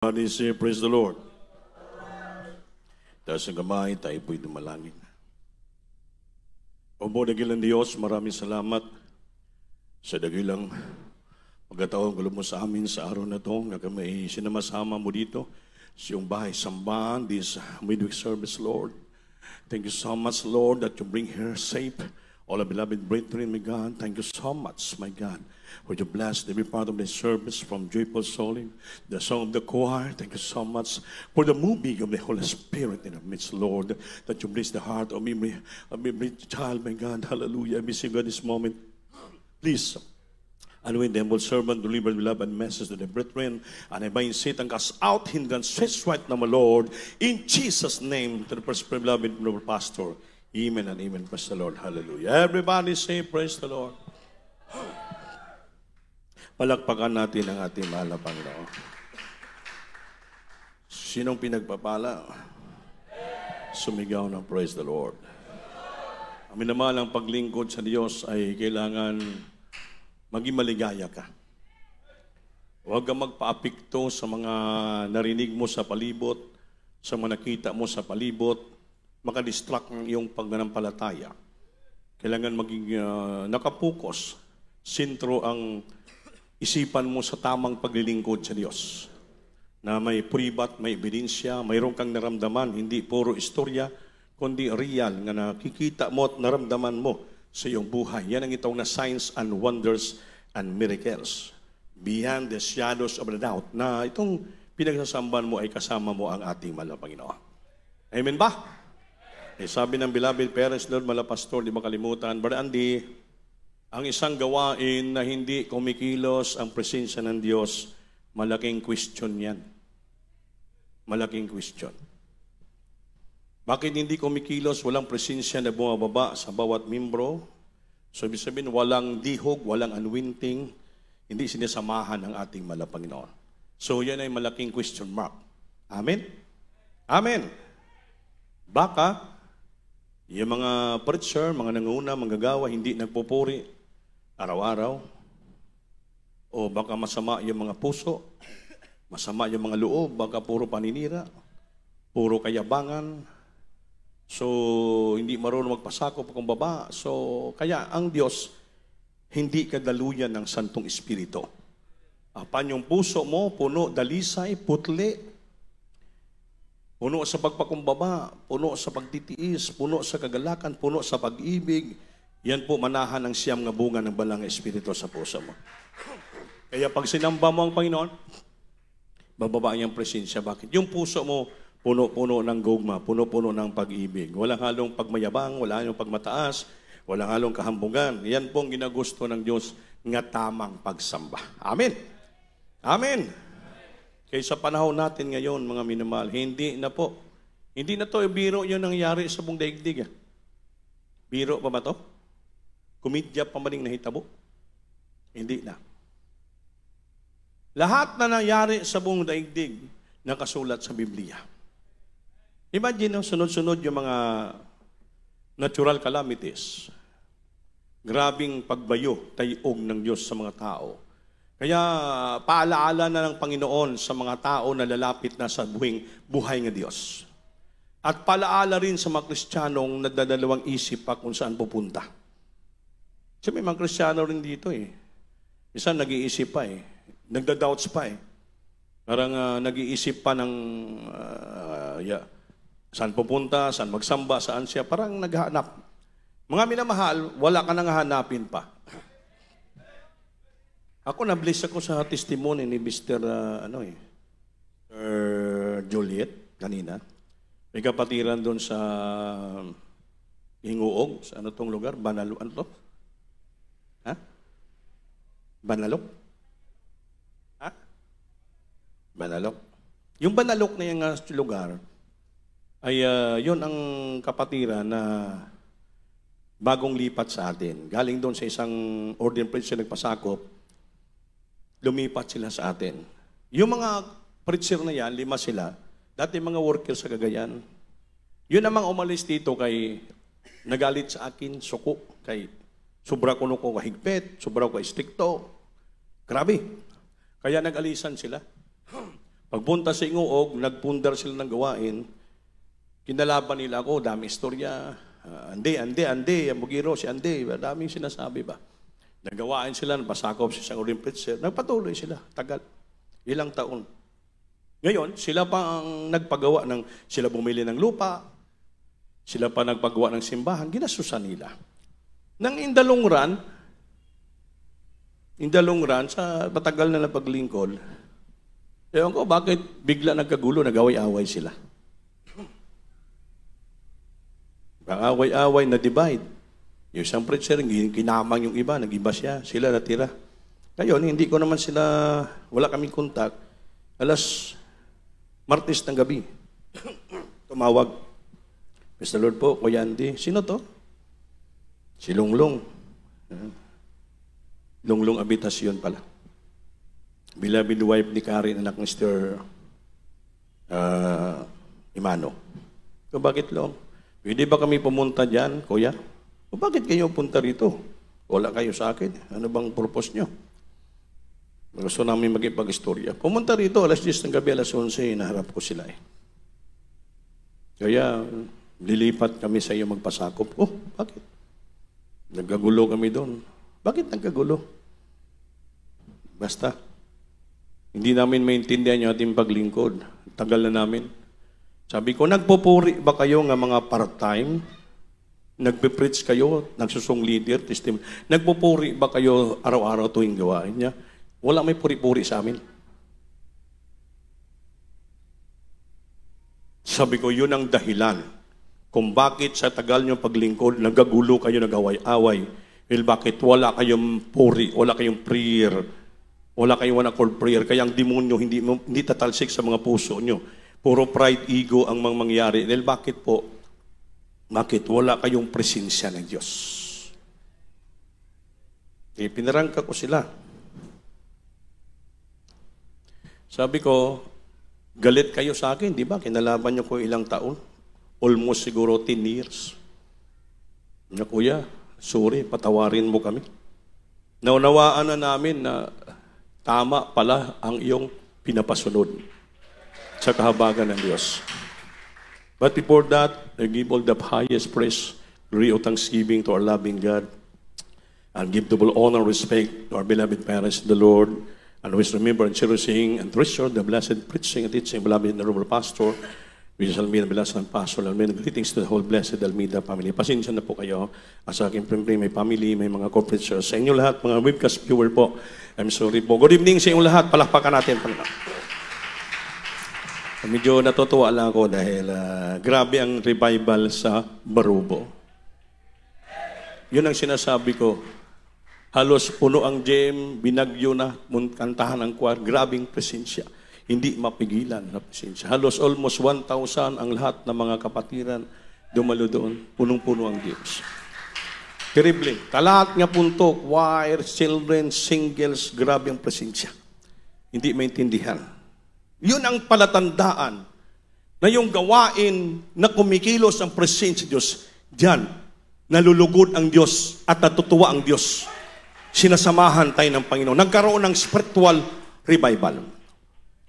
Everybody say, praise the Lord. Dahil sa gamay, tayo po'y dumalangin. O mo, dagilang Diyos, maraming salamat sa dagilang pagkataon gulo mo sa amin sa araw na to, na kami sinamasama mo dito sa iyong bahay, sambahan, this midweek service, Lord. Thank you so much, Lord, that you bring her safe. All our beloved brethren, my God, thank you so much, my God, for you blessed every part of the service from Joyful Soul, the song of the choir. Thank you so much for the moving of the Holy Spirit in our midst, Lord, that you bless the heart of every child, my God. Hallelujah. I miss you, God, this moment. Please, anoint the humble servant, deliver the love and message to the brethren, and I bind Satan cast out hindrance, stretch right now, my Lord, in Jesus' name, to the first beloved noble pastor. Amen and amen. Praise the Lord. Hallelujah. Everybody say, praise the Lord. Palakpakan natin ang ating mahal na Panginoon. Sinong pinagpapala? Sumigaw ng praise the Lord. Ang minamahal ang paglingkod sa Diyos ay kailangan maging maligaya ka. Huwag kang magpaapikto sa mga narinig mo sa palibot, sa mga nakita mo sa palibot, makadistract ng iyong pagnanampalataya. Kailangan maging nakapokus, sintro ang isipan mo sa tamang paglilingkod sa Diyos. Na may pribat, may ebidensya, mayroon kang naramdaman, hindi puro istorya, kundi real nga nakikita mo at naramdaman mo sa iyong buhay. Yan ang itong na signs and wonders and miracles. Beyond the shadows of the doubt, na itong pinagsasamban mo ay kasama mo ang ating mahal na Panginoon. Amen ba? Sabi ng beloved parents, Lord, mala pastor, di makalimutan, Brother Andy, ang isang gawain na hindi kumikilos ang presensya ng Diyos, malaking question yan. Malaking question. Bakit hindi kumikilos, walang presensya na bumababa sa bawat membro? So, ibig sabihin, walang dihog, walang anointing, hindi sinasamahan ang ating mahal na Panginoon. So, yan ay malaking question mark. Amen? Amen. Baka, yung mga preacher, mga nanguna, manggagawa, hindi nagpupuri araw-araw. O baka masama yung mga puso, masama yung mga loob, baka puro paninira, puro kayabangan. So, hindi marunong magpasakop kung baba. So, kaya ang Diyos, hindi kadaluyan ng Santong Espiritu. Apan yung puso mo, puno, dalisay, putli, puno sa pagpakumbaba, puno sa pagtitiis, puno sa kagalakan, puno sa pag-ibig. Yan po manahan ang siyam nga bunga ng balang espiritu sa puso mo. Kaya pag sinamba mo ang Panginoon, bababa niyang presensya. Bakit? Yung puso mo, puno-puno ng gugma, puno-puno ng pag-ibig. Walang halong pagmayabang, walang halong pagmataas, walang halong kahambugan. Yan po ang ginagusto ng Diyos nga tamang pagsamba. Amen. Amen. Kaya sa panahon natin ngayon, mga minamahal, hindi na po. Hindi na to, biro yun nangyari sa buong daigdig. Biro pa ba to? Komedya pa maling nahitabo? Hindi na. Lahat na nangyari sa buong daigdig, nakasulat sa Biblia. Imagine, sunod-sunod yung mga natural calamities. Grabing pagbayo, tayog ng Diyos sa mga tao. Kaya paalaala na ng Panginoon sa mga tao na lalapit na sa buhay ng Diyos. At paalaala rin sa mga Kristiyanong nagdadalawang isip pa kung saan pupunta. Kasi may mga Kristiyano rin dito eh. Isa nag-iisip pa eh. Nagda-doubts pa eh. Parang nag-iisip pa ng saan pupunta, saan magsamba, saan siya. Parang naghahanap. Mga minamahal, wala ka nang hahanapin pa. Ako, na-bless ako sa testimony ni Mr. Juliet kanina. May kapatiran doon sa Hinguog, sa ano tong lugar? Banalo, ano to? Ha? Banalok? Ha? Banalok. Yung Banalok na yung lugar, ay yun ang kapatiran na bagong lipat sa atin. Galing doon sa isang ordained preacher nagpasakop, lumipat sila sa atin. Yung mga preacher na yan, 5 sila, dati mga workers sa Cagayan. Yun namang umalis dito kay nagalit sa akin, suko, kay sobra ko kahigpit, sobra ko stricto. Grabe. Kaya nag-alisan sila. Pagpunta sa Ingoog, nagpundar sila ng gawain, kinalaban nila ako, dami istorya, Ande, Bugiro, si Ande, daming sinasabi ba. Nagawain sila, pasakop si Sang Urim Preacher, nagpatuloy sila, tagal, ilang taon. Ngayon, sila pa ang nagpagawa sila bumili ng lupa, sila pa nagpagawa ng simbahan, ginasusan nila. Nang in the long run, sa matagal na paglingkod, ewan ko, bakit bigla nagkagulo, nag-away-away sila? Away-away na divide. Yung isang preacher, kinamang yung iba, nag-iba siya, sila natira. Ngayon, hindi ko naman sila, wala kaming kontak. Alas Martes ng gabi, tumawag. Mr. Lord po, Kuya Andy, sino to? Si Lunglong. Lunglong Abitasyon pala. Beloved wife ni Karen, anak ni Mr. Imano. So, bakit long? Pwede ba kami pumunta dyan, Kuya? O bakit kayo punta rito? Wala kayo sa akin. Ano bang purpose nyo? Gusto namin magipag-istorya. Pumunta rito, alas 10 ng gabi, alas 11, naharap ko sila eh. Kaya, lilipat kami sa iyo magpasakop. Oh, bakit? Nagkagulo kami doon. Bakit nagkagulo? Basta, hindi namin maintindihan yung ating paglingkod. Tagal na namin. Sabi ko, nagpupuri ba kayo ng mga part-time? Nagpe-preach kayo, nagsusong leader, testimony. Nagpupuri ba kayo araw-araw tuwing gawain niya? Wala may puri-puri sa amin. Sabi ko, yun ang dahilan kung bakit sa tagal nyo paglingkod, nagagulo kayo, nag-away-away. Well, bakit wala kayong puri, wala kayong prayer, wala kayong one-accord prayer, kaya ang demonyo hindi tatalsik sa mga puso nyo. Puro pride, ego ang mangyayari. Dahil bakit po? Bakit wala kayong presensya ng Diyos? Pinarangka ko sila. Sabi ko, galit kayo sa akin, di ba? Kinalaban niyo ko ilang taon. Almost siguro 10 years. Na Kuya, sorry, patawarin mo kami. Naunawaan na namin na tama pala ang iyong pinapasunod sa kahabagan ng Diyos. But before that, I give all the highest praise, glory of thanksgiving to our loving God, and give double honor and respect to our beloved parents in the Lord, and always remember and cherishing and treasure the blessed preaching and teaching, beloved and honorable pastor, which is Almeida Belasan Pastor, Almeida. Greetings to the whole blessed Almeida family. Pasensya na po kayo. Sa aking may family, may mga corporate church. Sa inyo lahat, mga webcast viewer po, I'm sorry po. Good evening sa inyo lahat. Palakpakan natin. Medyo natutuwa lang ako dahil grabe ang revival sa Barubo. Yun ang sinasabi ko. Halos puno ang gym, binagyo na, kantahan ang choir, grabing presensya. Hindi mapigilan na presensya. Halos almost 1,000 ang lahat ng mga kapatiran dumalo doon. Punong-puno ang gyms. Terrible. Lahat nga punto, choir, children, singles, grabe ang presensya. Hindi maintindihan. Yun ang palatandaan na yung gawain na kumikilos ang presensya ng Diyos, diyan, nalulugod ang Diyos at natutuwa ang Diyos. Sinasamahan tayo ng Panginoon. Nagkaroon ng spiritual revival.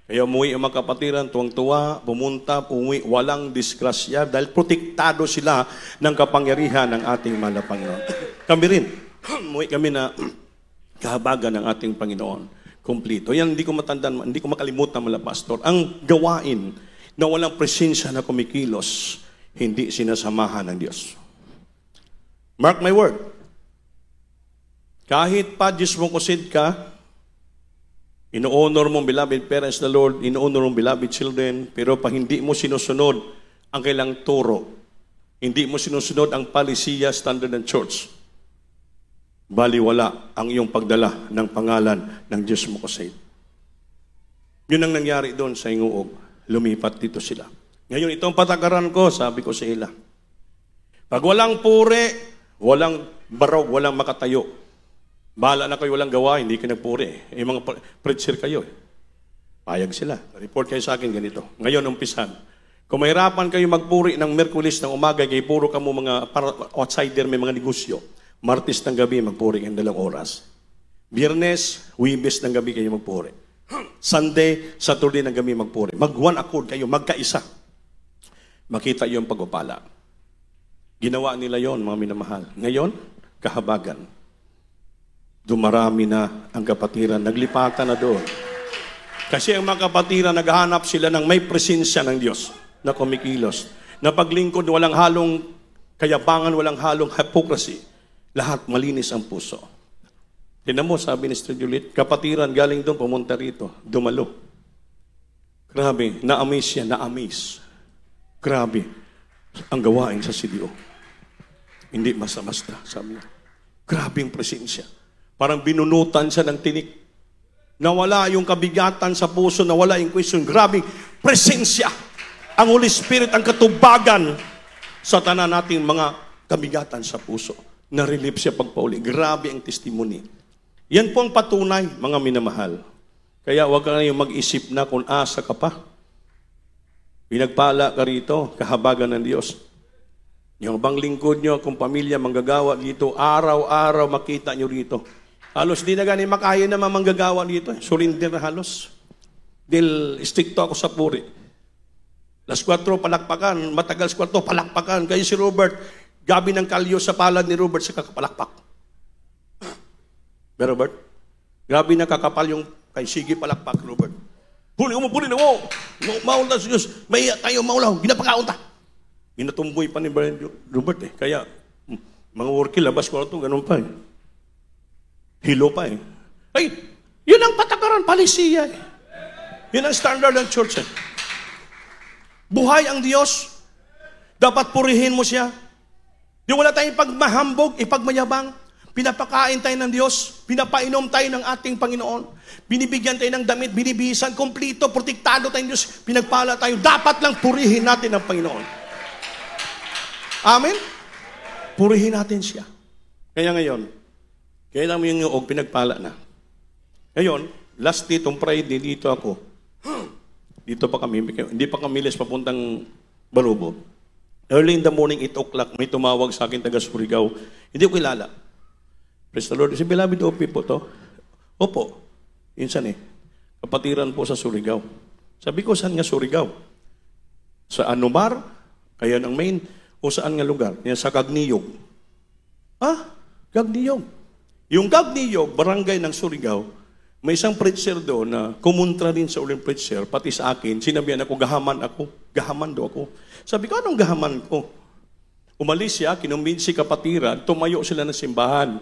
Kaya umuwi ang mga kapatiran, tuwang-tuwa, pumunta, umuwi, walang disgrasya dahil protektado sila ng kapangyarihan ng ating mahal na Panginoon. Kami rin, umuwi kami na kahabagan ng ating Panginoon. Kumplito. Yan, hindi ko makalimutan mga pastor. Ang gawain na walang presensya na kumikilos, hindi sinasamahan ng Diyos. Mark my word. Kahit pa Diyos mong kusid ka, ino-honor mong beloved parents the Lord, ino-honor mong beloved children, pero pag hindi mo sinusunod ang kailang turo, hindi mo sinusunod ang palisiya, standard ng church, baliwala ang iyong pagdala ng pangalan ng Diyos mo kusid. Yun ang nangyari doon sa Ingoog. Lumipat dito sila. Ngayon, itong patakaran ko, sabi ko sa ila, pag walang puri, walang barog, walang makatayo, bahala na kayo, walang gawa, hindi kayo nagpuri. Mga preacher kayo. Payag sila. Report kayo sa akin ganito. Ngayon, umpisan. Kung mahirapan kayo magpuri ng Merkulis ng umaga, kayo puro ka mo mga outsider, may mga negosyo. Martes ng gabi, magpuri kayo 2 oras. Biyernes, Huwebes ng gabi kayo magpuri. Sunday, Saturday na kami magpuri. Mag-one accord kayo, magkaisa. Makita yung pagpapala. Ginawa nila yon, mga minamahal. Ngayon, kahabagan. Dumarami na ang kapatiran. Naglipatan na doon. Kasi ang mga kapatiran, naghahanap sila ng may presensya ng Diyos na kumikilos. Na paglingkod, walang halong kayabangan, walang halong hypocrisy. Lahat malinis ang puso. Tinan mo, sabi ni Sister Juliet, kapatiran galing doon, pumunta rito, dumalo. Grabe, na-amaze siya, na-amaze. Grabe, ang gawain sa CDO. Hindi basta-basta, sabi niya. Grabe ang presensya. Parang binunutan siya ng tinik. Nawala yung kabigatan sa puso, nawala yung question. Grabe, presensya. Ang Holy Spirit, ang katubagan sa tanan nating mga kabigatan sa puso. Na-relieve siya pagpauli. Grabe ang testimony. Yan po ang patunay, mga minamahal. Kaya huwag ka na mag-isip na kung asa ka pa. Pinagpala ka rito, kahabagan ng Diyos. Yung bang lingkod nyo, kung pamilya manggagawa dito, araw-araw makita nyo rito. Halos di na gani makaya naman manggagawa dito. Surrender na halos. Dahil stricto ako sa puri. Las 4, palakpakan. Matagal 4, palakpakan. Kaya si Robert, gabi ng kalyo sa palad ni Robert sa kakapalakpak. Pero Robert, grabe na kakapal yung kay sige palakpak, Robert. Puli mo. Maula sa Diyos. May tayo maulaw. Ginapakaunta. Inatumboy pa ni Robert eh. Kaya, mga worky, labas ko na ito, ganun pa eh. Hilo pa eh. Ay, yun ang patakaran, palisiya eh. Yun ang standard ng church eh. Buhay ang Diyos. Dapat purihin mo siya. Yung wala tayong pagmahambog, ipagmayabang. Pinapakain tayo ng Diyos. Pinapainom tayo ng ating Panginoon. Binibigyan tayo ng damit, binibihisan, kompleto, protektado tayong Diyos. Pinagpala tayo. Dapat lang purihin natin ang Panginoon. Amen? Purihin natin siya. Kaya ngayon, kaya namin yung pinagpala na. Ngayon, last day, itong Friday, dito ako. Dito pa kami, hindi pa kami les papuntang Balubo. Early in the morning, 8 o'clock, may tumawag sa akin taga Surigao. Hindi ko kilala. Praise the Lord. Si Beloved OP po to. Opo. Insan eh. Kapatiran po sa Surigao. Sabi ko, saan nga Surigao? Sa Anumar? Kaya ng main. O saan nga lugar? Yan sa Gagniyog. Gagniyog. Yung Gagniyog, barangay ng Surigao, may isang preacher doon na kumontra din sa uling preacher, pati sa akin, sinabihan ako, gahaman do ako. Sabi ko, anong gahaman ko? Umalis siya, kinumbinsi kapatiran, tumayo sila ng simbahan.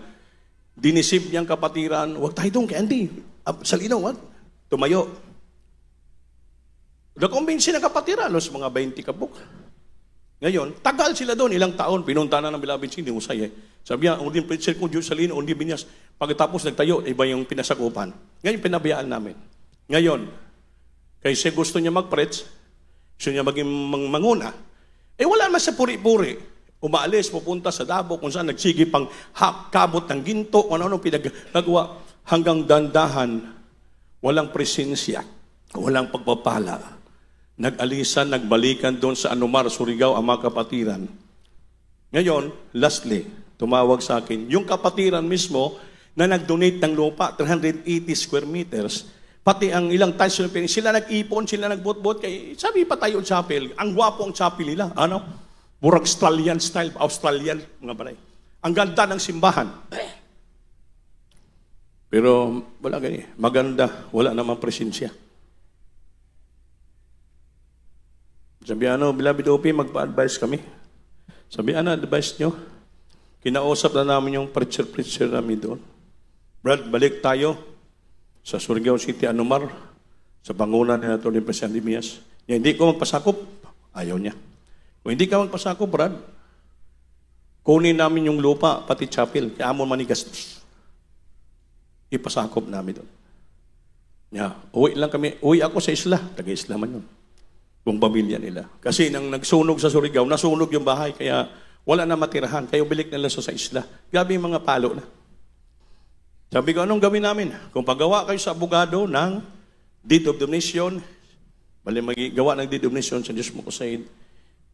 Dinisip niyang kapatiran, huwag tayo doon, kaya hindi. Sa linaw, wag. Tumayo. Nakumbinsi ng kapatiran, los mga 20 kabuk. Ngayon, tagal sila doon, ilang taon, pinunta na ng Beloved City, husay eh. Sabi niya, ang preacher ko, Diyos Salino, undi binyas. Pagkatapos nagtayo, iba yung pinasakupan. Ngayon, pinabayaan namin. Ngayon, kasi gusto niya mag-preach, gusto niya maging manguna, wala naman sa puri-puri. Umaalis, pupunta sa Davao, kung saan nagsigi pang kabot ng ginto, kung ano-ano pinagagawa, hanggang dandahan, walang presensya, walang pagpapala. Nag-alisan, nagbalikan doon sa Anumar, Surigao, ang mga kapatiran. Ngayon, lastly, tumawag sa akin, yung kapatiran mismo na nag-donate ng lupa, 380 square meters, pati ang ilang times sila nag-ipon, sila nagbot-bot, kay sabi pa tayo chapel, ang gwapo ang chapel nila, ano? Burag Australian style, Australian, mga balay. Ang ganda ng simbahan. Pero wala ganyan, maganda, wala namang presensya. Sabi, Beloved OP, magpa-advise kami. Sabi, advice nyo? Kinausap na namin yung preacher namin doon. Brad, balik tayo sa Surigao City, Anumar, sa bangunan na ito ni Presidente Mias. Hindi ko magpasakop, ayaw niya. Kung hindi ka magpasakop, Brad, kunin namin yung lupa, pati chapel, kaya amon manigastos. Ipasakop namin doon. Uwi lang kami, uwi ako sa isla, taga-isla man yun. Kung pamilya nila. Kasi nang nagsunog sa Surigao, nasunog yung bahay, kaya wala na matirahan. Kaya bilik nila sa isla. Grabe yung mga palo na. Sabi ko, anong gawin namin? Kung paggawa kayo sa abogado ng deed of donation, bali magawa ng deed of donation sa Diyos mo ko said,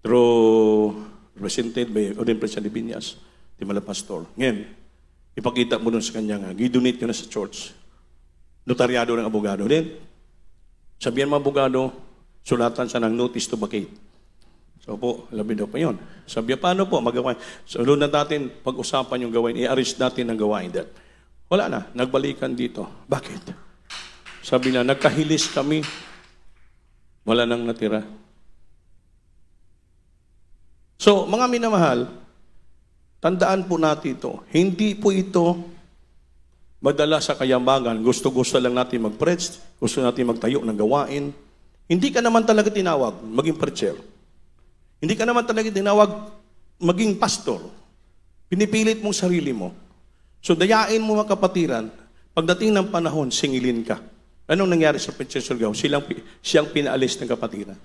through presented by Odin President Binyas, Timala Pastor. Ngayon, ipakita mo doon sa kanya nga, gidonate ko na sa church. notaryado ng abogado din. Sabihan mo abogado, sulatan siya ng notice to vacate. So po, labi daw pa yun. Sabi, paano po magawain? So, doon na natin pag-usapan yung gawain, i-arrange natin ang gawain. Wala na, nagbalikan dito. Bakit? Sabi na, nagkahilis kami, wala nang natira. So, mga minamahal, tandaan po natin ito. Hindi po ito madala sa kayamanan. Gusto-gusto lang natin mag-preach, gusto natin magtayo ng gawain. Hindi ka naman talaga tinawag maging preacher. Hindi ka naman talaga tinawag maging pastor. Pinipilit mong sarili mo. So dayain mo mga kapatiran, pagdating ng panahon, singilin ka. Anong nangyari sa Preacher Surigao? Siyang pinaalis ng kapatiran.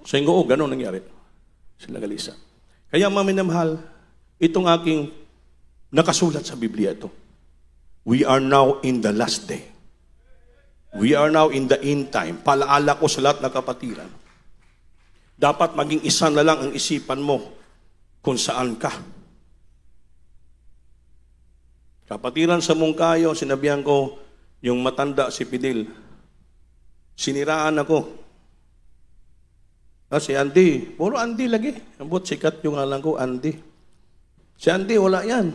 Sa Ingoo, gano'n nangyari. Sila galisa. Kaya mga minamahal, itong aking nakasulat sa Biblia ito. We are now in the last day. We are now in the end time. Palaala ko sa lahat ng kapatiran. Dapat maging isa na lang ang isipan mo kung saan ka. Kapatiran sa Mungkayo, sinabihan ko, yung matanda si Fidel, siniraan ako. Si Andy, puro Andy lagi. Ambot sikat yung alam ko, Andy. Si Andy, wala yan.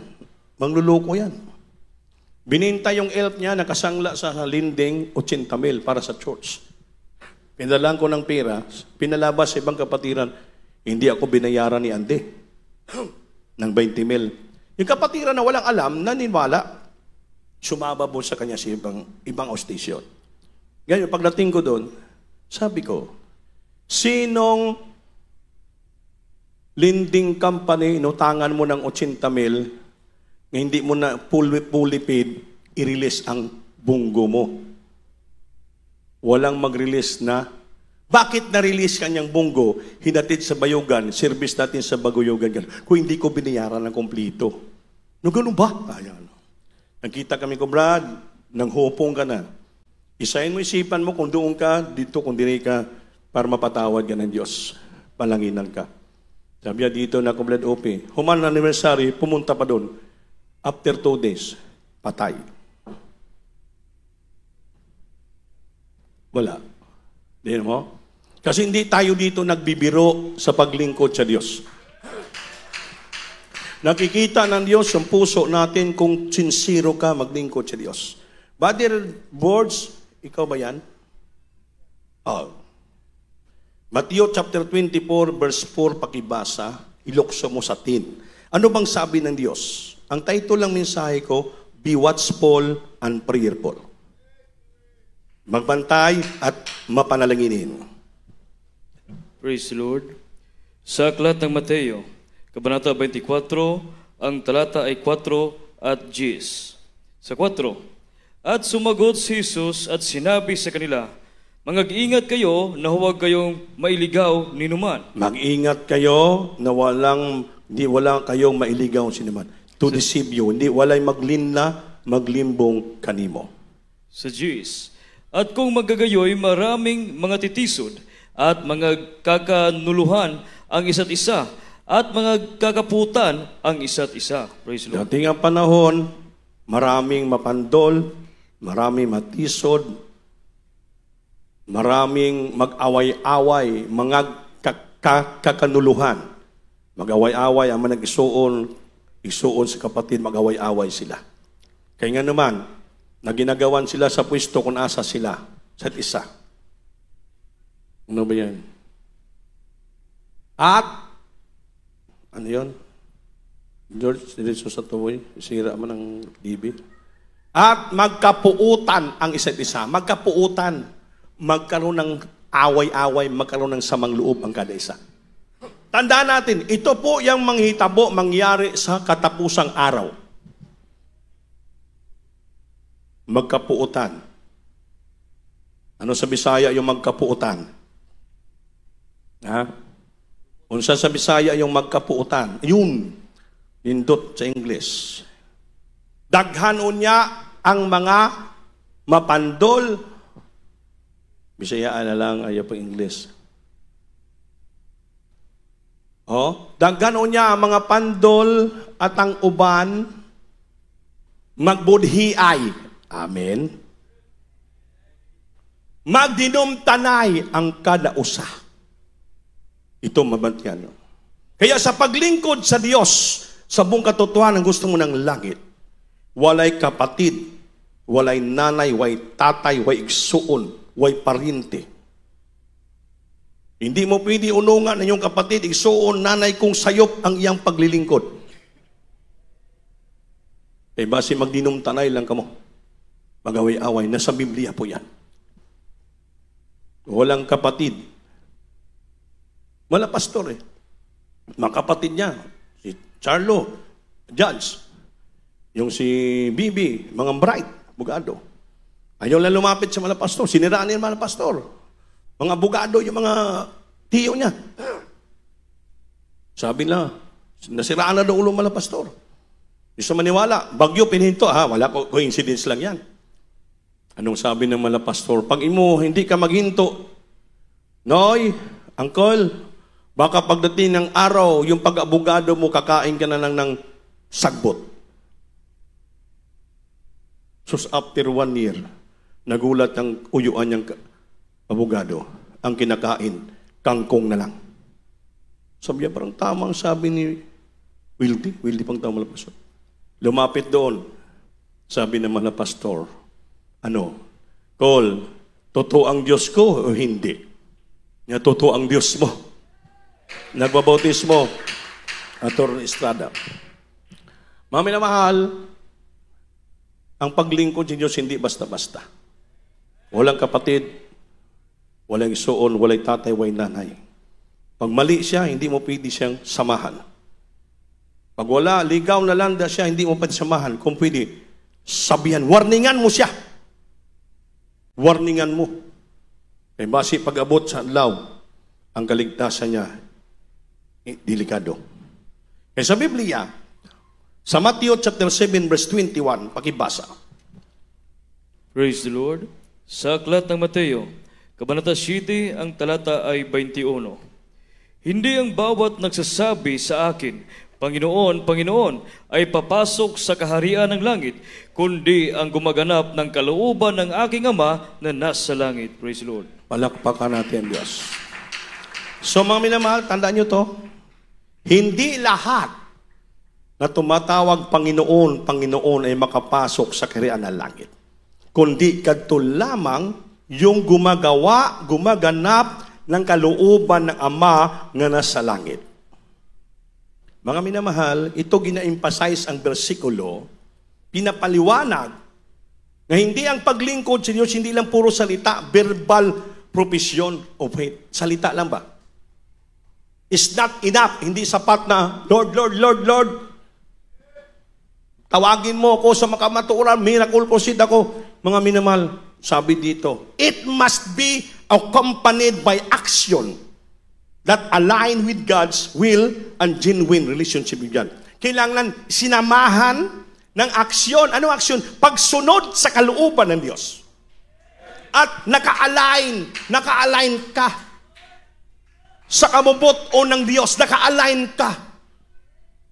Mangluloko yan. Bininta yung elf niya, nakasangla sa linding 80,000 para sa church. Pinalaan ko ng pera, pinalabas sa ibang kapatiran, hindi ako binayaran ni Andy ng 20,000. Yung kapatiran na walang alam, naniniwala, sumababo sa kanya sa ibang ostisyon. Ganyan, pagdating ko doon, sabi ko, sinong lending company, inutangan mo ng 80,000, hindi mo na fully paid, i-release ang bunggo mo. Walang mag-release na. Bakit na-release kanyang bunggo? Hinatid sa bayugan, service natin sa baguyugan. Kung hindi ko binayaran ng kumplito. No, ganun ba? Ayan. Nagkita kami ko, Brad, nang hupong ka na. Isayin mo isipan mo kung doon ka, dito kung diri ka, para mapatawad ka ng Diyos. Palanginan ka. Sabi dito na Kumblad OP, human anniversary, pumunta pa doon. After 2 days, patay. Wala. Diyan mo? Kasi hindi tayo dito nagbibiro sa paglingkod sa Diyos. Nakikita ng Diyos yung puso natin kung sincero ka maglingkod sa Diyos. Brother Boards, ikaw ba yan? Oh. Matthew chapter 24, verse 4, pakibasa, ilokso mo sa tin. Ano bang sabi ng Diyos? Ang title ng mensahe ko, Be Watchful and Prayerful. Magbantay at mapanalanginin. Praise the Lord. Sa aklat ng Mateo, Kabanata 24, ang talata ay 4 at 10. Sa 4, at sumagot si Jesus at sinabi sa kanila, mag-ingat kayo na huwag kayong mailigaw ni numan. Mag-ingat kayo na wala kayong mailigaw sinuman. To deceive you, hindi walay maglinla, maglimbong kanimo. Sa 10, at kung magagayoy, maraming mga titisod at mga kakanuluhan ang isa't isa at mga kakaputan ang isa't isa. Praise the Lord. Dating ang panahon, maraming mapandol, maraming matisod, maraming mag-away-away, mga kakanuluhan. Mag-away-away ang mga isuon sa kapatid, mag-away-away sila. Kaya nga naman, na ginagawan sila sa pwesto kung asa sila, sa isa. Ano ba yan? At, ano yun? George, diretso sa tuloy, sira man ang TV. At magkapuutan ang isa't isa. Magkapuutan. Magkaroon ng away-away, magkaroon ng samang loob ang kada isa. Tandaan natin, ito po yung manghitabo mangyari sa katapusang araw. Magkapuutan. Ano sa Bisaya yung magkapuutan? Ha? Unsa sa Bisaya yung magkapuutan? Yun. Nindot sa English. Daghan unya ang mga mapandol. Bisayaan na lang, ayaw po English. Daghan unya ang mga pandol at ang uban magbudhiay. Amen. Magdinumtanay ang kada usa. Ito mabantyan. Kaya sa paglingkod sa Diyos, sa buong katotohanan gusto mo ng langit, walay kapatid, walay nanay, walay tatay, walay igsuon, walay parinti. Hindi mo pwede unungan ng iyong kapatid, igsuon, nanay kung sayop ang iyang paglilingkod. Eh base magdinumtanay lang ka mo. Magaway-away, nasa Biblia po yan. Walang kapatid. Wala pastor eh. Mga kapatid niya, si Charlo, Judge, yung si Bibi, mga bright, abogado. Ayaw lang lumapit sa mga pastor, siniraan niya mga pastor. Mga abogado, yung mga tiyo niya. Sabi na, nasiraan na daw ulo mga pastor. Gusto maniwala, bagyo pinhinto, wala ko, coincidence lang yan. Anong sabi ng mga pastor? Pag imo, hindi ka maghinto, Noy, Uncle, baka pagdating ng araw, yung pag-abogado mo, kakain ka na lang ng sagbot. So after 1 year, nagulat ang uyuan niyang abogado. Ang kinakain, kangkong na lang. Sabi niya, parang tamang sabi ni Wildy pang tama na pastor. Lumapit doon. Sabi naman na pastor, Cole, totoo ang Diyos ko o hindi? Nga totoo ang Diyos mo. Nagbabautismo, Atty. Estrada. Mami na mahal, ang paglingkod sa Diyos hindi basta-basta. Walang kapatid, walang isuon, walang tatay, walang nanay. Pag mali siya, hindi mo pwede siyang samahan. Pag wala, ligaw na landa siya, hindi mo pwede samahan. Kung pwede, sabihan, warningan mo siya. Warningan mo. Eh, base pag-abot sa adlaw, ang kaligtasan niya, delikado. Kaya sa Biblia, sa Matthew chapter 7 verse 21, pakibasa. Praise the Lord. Sa aklat ng Mateo, Kabanata 7, ang talata ay 21. Hindi ang bawat nagsasabi sa akin, Panginoon, Panginoon, ay papasok sa kaharian ng langit, kundi ang gumaganap ng kalooban ng aking Ama na nasa langit. Praise the Lord. Palakpakan natin, Diyos. So mga minamahal, tandaan nyo to, hindi lahat na tumatawag Panginoon, Panginoon ay makapasok sa kaharian ng langit. Kundi kadto lamang yung gumaganap ng kalooban ng Ama nga nasa langit. Mga minamahal, ito gina-emphasize ang bersikulo, pinapaliwanag na hindi ang paglingkod sa Diyos, hindi lang puro salita, verbal profession of faith. Salita lang ba? It's not enough. Hindi sapat na, Lord, Lord, Lord, Lord. Tawagin mo ako sa makamaturan, miracle proceed ako. Mga minamahal, sabi dito, it must be accompanied by action that align with God's will and genuine relationship with God. Kailangan sinamahan ng aksyon. Anong aksyon? Pagsunod sa kalooban ng Diyos. At naka-align ka sa kabubuton ng Diyos. Naka-align ka.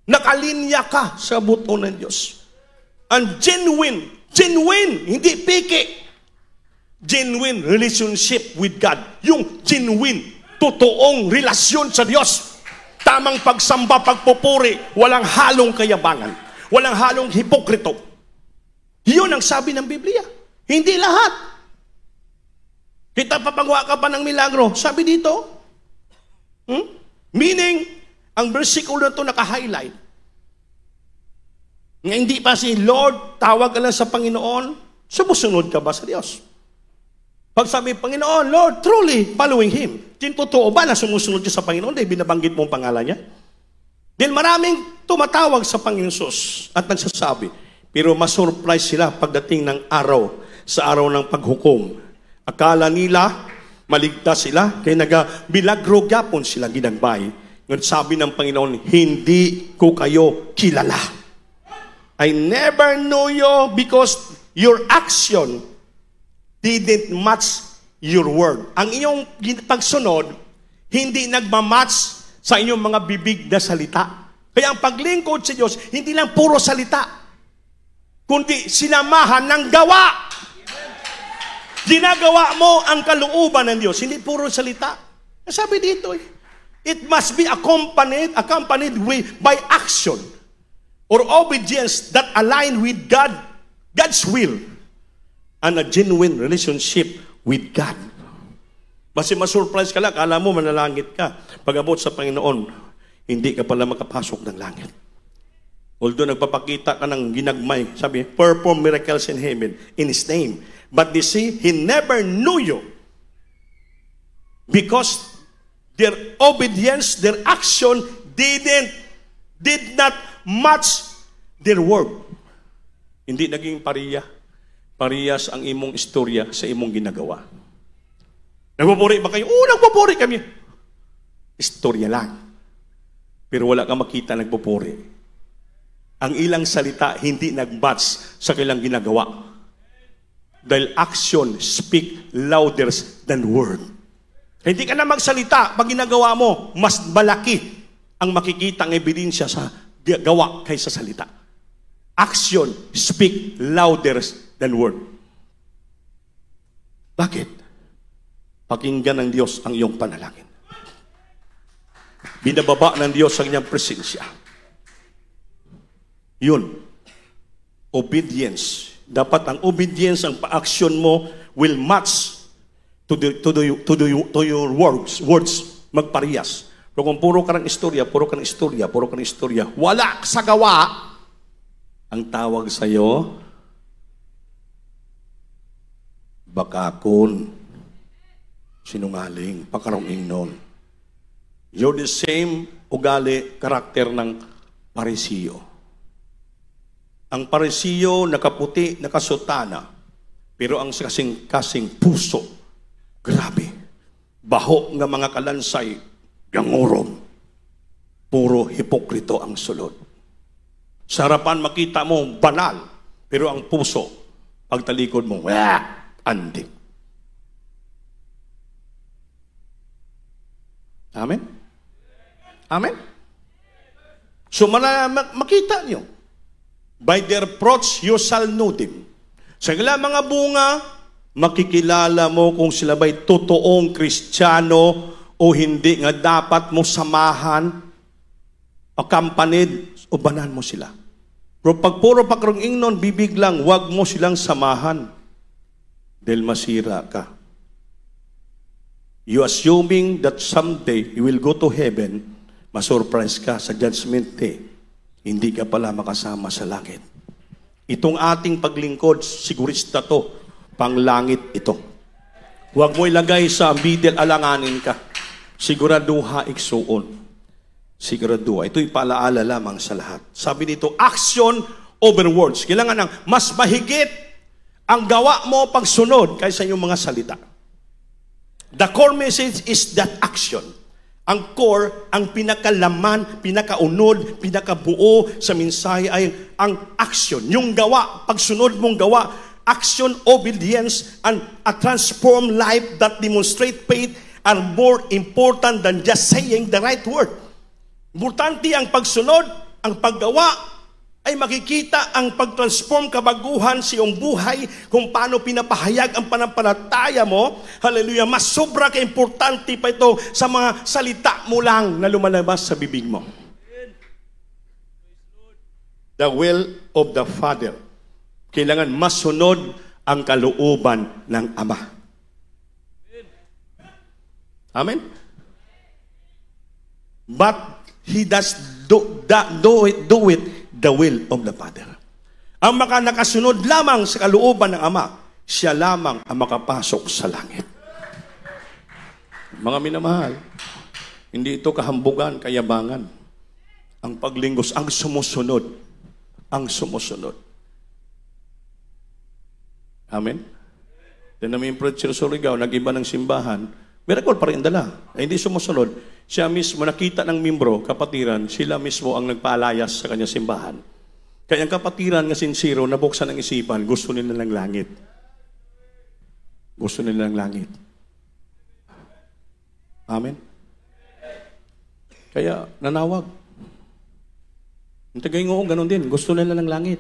Nakalinya ka sa buto ng Diyos. And genuine, hindi piki. Genuine relationship with God. Yung genuine, totoong relasyon sa Diyos. Tamang pagsamba, pagpupuri, walang halong kayabangan. Walang halong hipokrito. Yun ang sabi ng Biblia. Hindi lahat. Kita papagawa ka pa ng milagro. Sabi dito, meaning, ang versikulo na ito naka-highlight. Nga hindi pa si Lord, tawag ka lang sa Panginoon, sumusunod ka ba sa Diyos? Pag sabi, Panginoon, Lord, truly following Him. Totoo ba na sumusunod ka sa Panginoon dahil binabanggit mo ang pangalan niya? Dahil maraming tumatawag sa Panginoon Sus at nagsasabi, pero masurprise sila pagdating ng araw, sa araw ng paghukom. Akala nila, maligtas sila, kaya nag-bilagro gyapon sila ginagbay. Ngunit sabi ng Panginoon, hindi ko kayo kilala. I never knew you because your action didn't match your word. Ang inyong pagsunod, hindi nagmamatch sa inyong mga bibig na salita. Kaya ang paglingkod sa Diyos, hindi lang puro salita. kundi sinamahan ng gawa. Ginagawa mo ang kalooban ng Diyos, hindi puro salita. Sabi dito, it must be accompanied by action or obedience that align with God's will and a genuine relationship with God. Basta masurprise ka lang, kala mo manalangit ka. Pag-abot sa Panginoon, hindi ka pala makapasok ng langit. Although nagpapakita ka ng ginagmay, sabi, perform miracles in heaven in His name. But they see, He never knew you. Because their obedience, their action did not match their word. Hindi naging parehas ang imong istorya sa imong ginagawa. Nagpupuri ba kayo? Oo, nagpupuri kami. Istorya lang. Pero wala kang makita nagpupuri. Ang ilang salita hindi nag-match sa kailang ginagawa. Dahil action speak louder than word. Hindi ka na magsalita pag ginagawa mo, mas malaki ang makikita ang ebidensya sa gawa kaysa salita. Action speak louder than word. Bakit? Pakinggan ng Diyos ang iyong panalangin. Binababa ng Diyos ang iyong presensya. Yun. Obedience. Dapat ang obedience, ang pa-action mo will match to your words. Magparehas. Pero kung puro ka ng istorya, wala sa gawa, ang tawag sa'yo, bakakon, sinungaling, pakaronging nun. You're the same ugali, karakter ng Parisiyo. Ang Parisiyo, nakaputi, nakasutana, pero ang kasing puso, grabe, baho nga mga kalansay, gangurom, puro hipokrito ang sulod. Sa harapan makita mo, banal, pero ang puso, pagtalikod mo, andik. Amen? Amen? So, makita nyo. By their fruits, you shall know them. Sa ilang mga bunga, makikilala mo kung sila ba'y totoong Kristiyano o hindi nga dapat mo samahan, accompanied, o banan mo sila. Pero pag puro pakronging nun, bibig lang, wag mo silang samahan. Dahil masira ka. You assuming that someday you will go to heaven, masurprise ka sa judgment day. Hindi ka pala makasama sa langit. Itong ating paglingkod, sigurista to, panglangit ito. Huwag mo ilagay sa middle, alanganin ka. Siguraduha iksuon. Siguraduha. Ito'y paalaala lamang sa lahat. Sabi dito, action over words. Kailangan ng mas mahigit ang gawa mo pagsunod kaysa yung mga salita. The core message is that action. Ang core, ang pinakalaman, pinakaunod, pinakabuo sa mensahe ay ang action. Yung gawa, pagsunod mong gawa, action, obedience, and a transformed life that demonstrate faith are more important than just saying the right word. Importante ang pagsunod, ang paggawa, ay makikita ang pagtransform kabaguhan sa iyong buhay kung paano pinapahayag ang panampalataya mo. Hallelujah. Mas sobra ka-importante pa ito sa mga salita mo lang na lumalabas sa bibig mo. The will of the Father. Kailangan masunod ang kalooban ng Ama. Amen? But He does do it the will of the Father. Ang nakasunod lamang sa kalooban ng Ama, siya lamang ang makapasok sa langit. Mga minamahal, hindi ito kahambugan, kayabangan. Ang paglingkod, ang sumusunod. Ang sumusunod. Amen? Then namin yung preacher sa Surigao, nag-iba ng simbahan, miracle pa rin dala. Ay, hindi sumusunod. Siya mismo, nakita ng membro, kapatiran, sila mismo ang nagpaalayas sa kanyang simbahan. Kaya ang kapatiran nga sincero, nabuksan ang isipan, gusto nila ng langit. Gusto nila ng langit. Amen? Kaya, nanawag. Ang tagay nga ganun din, gusto nila ng langit.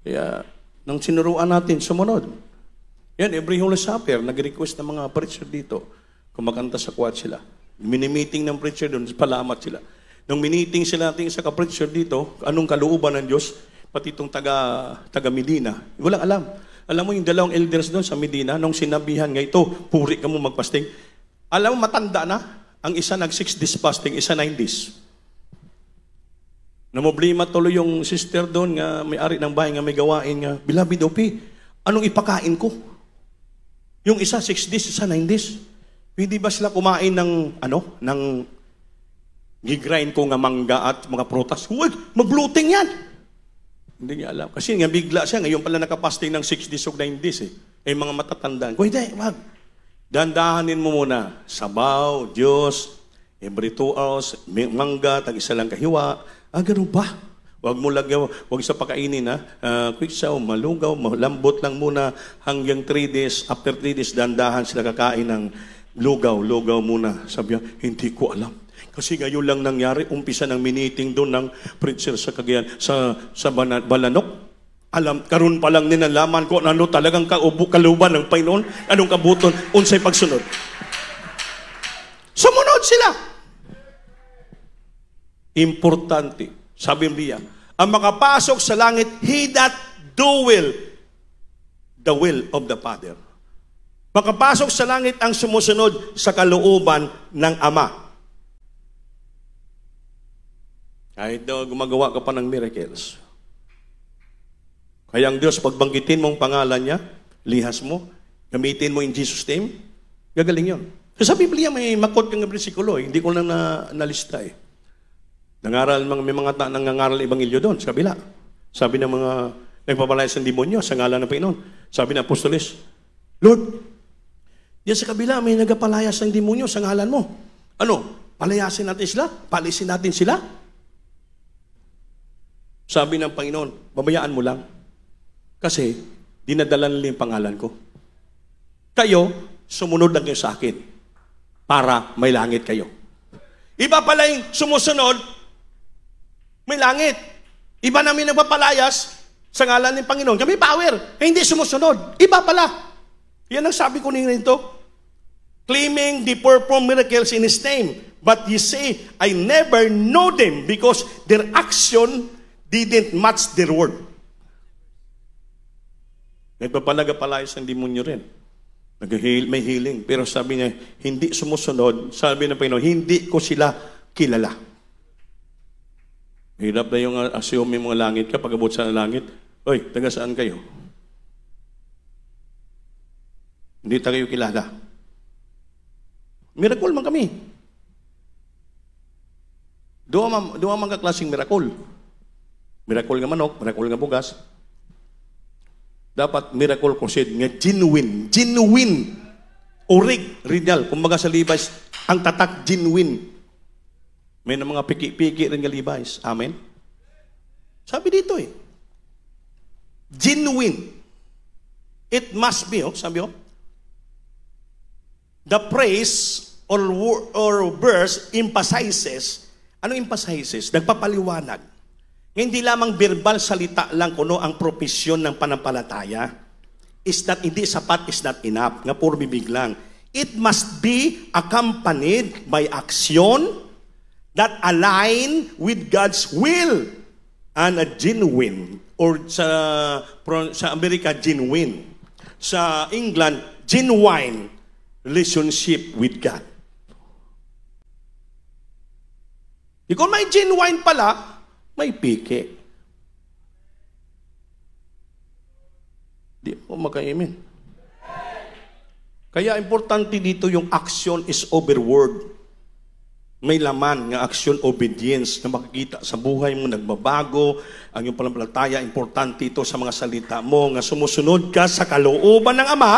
Kaya, nang sinuruan natin, sumunod. Yan, every Holy Supper, nag-request ng mga preacher dito, kumakanta sa choir sila. Mini-meeting ng preacher doon, palamat sila. Nung miniting sila natin sa ka-preacher dito, anong kalooban ng Diyos, pati itong taga Medina, walang alam. Alam mo yung dalawang elders doon sa Medina, nung sinabihan nga ito, puri ka mo magpasting. Alam mo, matanda na. Ang isa nag 6 days fasting, isa 9 days. Namoblema tuloy yung sister doon nga may-ari ng bahay nga may gawain nga, Beloved Opi, anong ipakain ko? Yung isa 6 days, isa 9 days. Hindi ba sila kumain ng gigrind ko nga mangga at mga prutas? Huwag, mag-bloating yan! Hindi niya alam. Kasi nga bigla siya, ngayon pala nakapasting ng 6 days o 9 days eh. Eh mga matatandaan. Kung hindi, wag. Dandahanin mo muna. Sabaw, Diyos, every 2 hours, mangga, tag-isa lang kahiwa. Ganun ba? Huwag mo lagyan, huwag sa pakainin ha. Quick saw, malugaw, malambot lang muna hanggang 3 days. After 3 days, dandahan sila kakain ng lugaw muna. Sabi niya, hindi ko alam. Kasi ngayon lang nangyari, umpisa ng meeting doon ng preacher sa Cagayan, sa Balanok. Karon pa lang ninalaman ko ano talagang kaluban ng Panginoon, anong kabuton, unsay pagsunod. Sumunod sila. Importante, sabi niya, ang makapasok sa langit, he that doeth the will of the Father. Makapasok sa langit ang sumusunod sa kalooban ng Ama. Kahit daw gumagawa ka pa ng miracles. Kaya ang Diyos, pagbanggitin mong pangalan niya, lihas mo, gamitin mo in Jesus' name, gagaling yun. Sa Biblia may makot kang bersikulo, hindi ko lang nalista eh. May mga nangangaral ebanghelyo doon, sa kabila. Sabi ng mga nagpapalayas ng demonyo sa ngalan ng Panginoon. Sabi ng apostoles, Lord, yan sa kabila may nagpapalayas ng demonyo sa ngalan mo. Ano? Palayasin natin sila? Palisin natin sila? Sabi ng Panginoon, babayaan mo lang. Kasi, dinadala nila yung pangalan ko. Kayo, sumunod lang kayo sa akin para may langit kayo. Iba pala yung sumusunod, may langit. Iba namin nagpapalayas sa ngalan ng Panginoon. Kami power. Hindi sumusunod. Iba pala. Yan ang sabi ko nito. Claiming the perform miracles in His name. But you say, I never know them because their action didn't match their word. Nagpapalayas ng demonyo rin. May healing. Pero sabi niya, hindi sumusunod. Sabi ng Panginoon, hindi ko sila kilala. Hirap na yung assume mga langit ka, pag-abot sa langit, oy, taga saan kayo? Hindi tayo kilala. Miracle man kami. Doon man kaklaseng miracle. Miracle nga manok, miracle nga bugas. Dapat miracle considered nga genuine. Original. Kumbaga sa Levi's, ang tatak genuine. May na mga piki-piki rin nga Levi's. Amen? Sabi dito eh. Genuine. It must be, sabi the praise or verse emphasizes. Ano emphasizes? Nagpapaliwanag. Hindi lamang verbal salita lang kuno ang propesyon ng panampalataya. Hindi sapat, is not enough. Nga puro bibig lang. It must be accompanied by action that align with God's will and a genuine, or sa Amerika, genuine. Sa England, genuine relationship with God. Kung may genuine pala, may pike. Di mo maka-amen. Kaya importante dito yung action is over word. May laman nga action, obedience na makikita sa buhay mo, nagbabago, ang iyong panampalataya, importante ito sa mga salita mo, nga sumusunod ka sa kalooban ng Ama,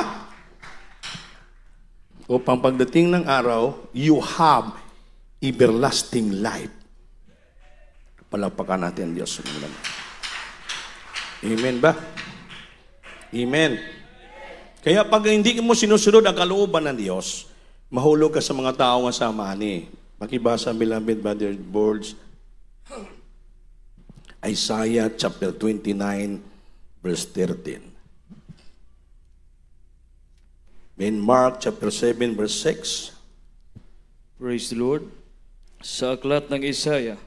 upang pagdating ng araw, you have everlasting life. Palagpakan natin ang Diyos. Amen ba? Amen. Kaya pag hindi mo sinusunod ang kalooban ng Diyos, mahulog ka sa mga tao nga samani. Makibasa, beloved brother boards, Isaiah chapter 29, verse 13. In Mark chapter 7, verse 6. Praise the Lord. Sa aklat ng Isaiah,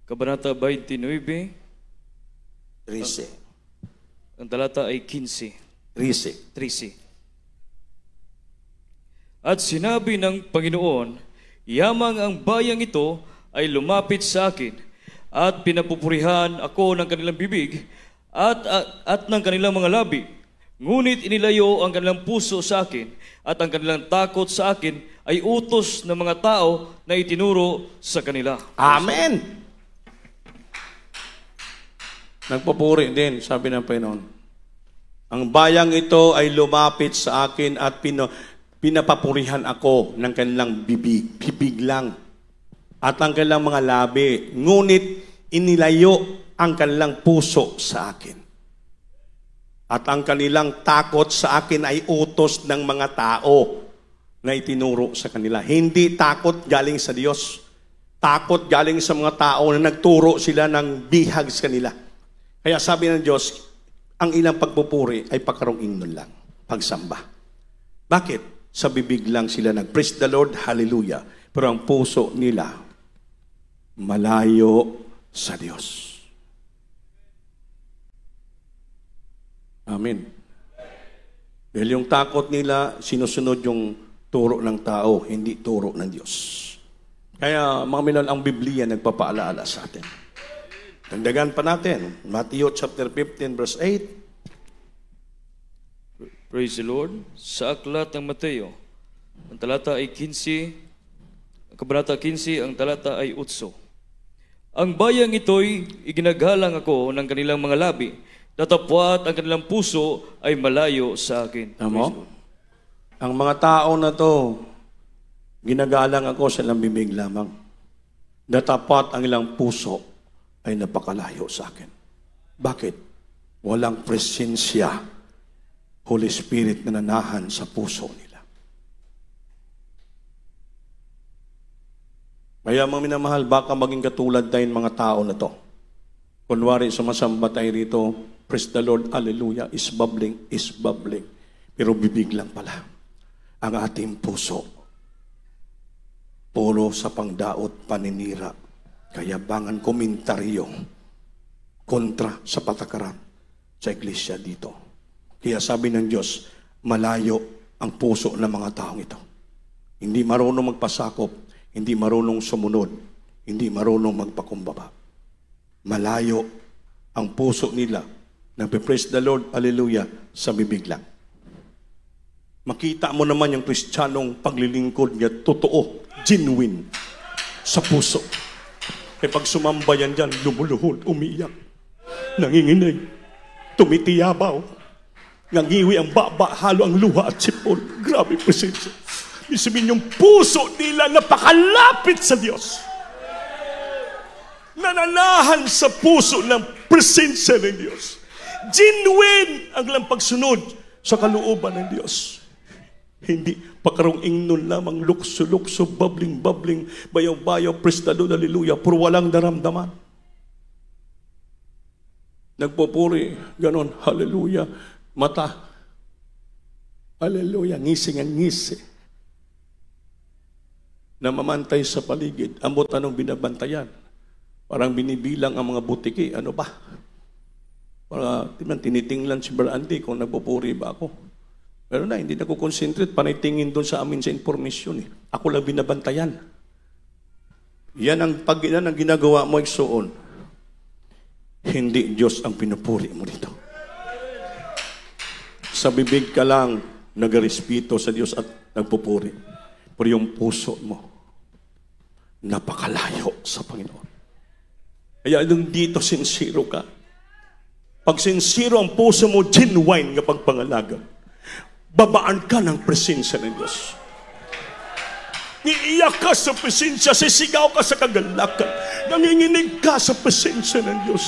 Kabanata 29, 13. ang talata ay 15. 13. At sinabi ng Panginoon, yamang ang bayang ito ay lumapit sa akin, at pinapupurihan ako ng kanilang bibig at ng kanilang mga labi. Ngunit inilayo ang kanilang puso sa akin, at ang kanilang takot sa akin ay utos ng mga tao na itinuro sa kanila. Amen! Nagpupuri din, sabi ng Panginoon. Ang bayang ito ay lumapit sa akin at pinapapurihan ako ng kanilang bibig lang, at ang kanilang mga labi. Ngunit inilayo ang kanilang puso sa akin. At ang kanilang takot sa akin ay utos ng mga tao na itinuro sa kanila. Hindi takot galing sa Diyos. Takot galing sa mga tao na nagturo sila ng bihag sa kanila. Kaya sabi ng Diyos, ang ilang pagpupuri ay pagkarong nun lang, pagsamba. Bakit? Sa bibig lang sila nag-praise the Lord, hallelujah. Pero ang puso nila, malayo sa Diyos. Amen. Dahil yung takot nila, sinusunod yung turo ng tao, hindi turo ng Diyos. Kaya mga minal, ang Biblia nagpapaalaala sa atin. Dagdagan pa natin, Matthew chapter 15 verse 8. Praise the Lord. Sa aklat ng Mateo, ang talata ay 15, Kabanata 15, ang talata ay 8. Ang bayang ito'y iginagalang ako ng kanilang mga labi, datapwat ang kanilang puso ay malayo sa akin. Tama? Ang mga tao na to, ginagalang ako sa ilang bibig lamang. Datapat ang ilang puso ay napakalayo sa akin. Bakit? Walang presensya, Holy Spirit na nanahan sa puso nila. Kaya mga minamahal, baka maging katulad tayong mga tao na to. Kunwari, sumasamba tayo rito, praise the Lord, hallelujah, is bubbling. Pero bibig lang pala. Ang ating puso, puro sa pangdaot, paninira, kayabangan, komentaryo, kontra sa patakaran sa iglesia dito. Kaya sabi ng Diyos, malayo ang puso ng mga taong ito. Hindi marunong magpasakop, hindi marunong sumunod, hindi marunong magpakumbaba. Malayo ang puso nila, nagpe-praise the Lord, hallelujah, sa bibig lang. Makita mo naman yung Kristiyanong paglilingkod niya, totoo, genuine, sa puso. E pag sumamba yan dyan, lumuluhod, umiyak, nanginginig, tumitiyabaw, nangiwi ang baba, halo ang luha at sipon. Grabe presensya. Sabihin yung puso nila napakalapit sa Diyos. Nananahan sa puso ng presensya ng Diyos. Genuine ang lang pagsunod sa kalooban ng Diyos. Hindi pakarong ingnon lamang, lukso-lukso, bubbling, bayaw-bayaw, praise the Lord, hallelujah, puro walang daramdaman. Nagpupuri, ganon, hallelujah, mata, hallelujah, ngising ang ngisi. Namamantay sa paligid, ambot anong binabantayan. Parang binibilang ang mga butiki, ano ba? Para tinitinglan si Brother Andy kung nagpupuri ba ako. Pero na, hindi na ko concentrate, panitingin doon sa amin sa informasyon. Ako lang binabantayan. Yan ang ginagawa mo, igsoon. Hindi Diyos ang pinupuri mo dito. Sa bibig ka lang nag-respeto sa Diyos at nagpupuri. Pero yung puso mo, napakalayo sa Panginoon. Kaya nung dito, sincero ka. Pag sincero ang puso mo, genuine nga pagpangalaga, babaan ka ng presensya ng Diyos. Iiyak ka sa presensya, sisigaw ka sa kagalakan, nanginginig ka sa presensya ng Diyos.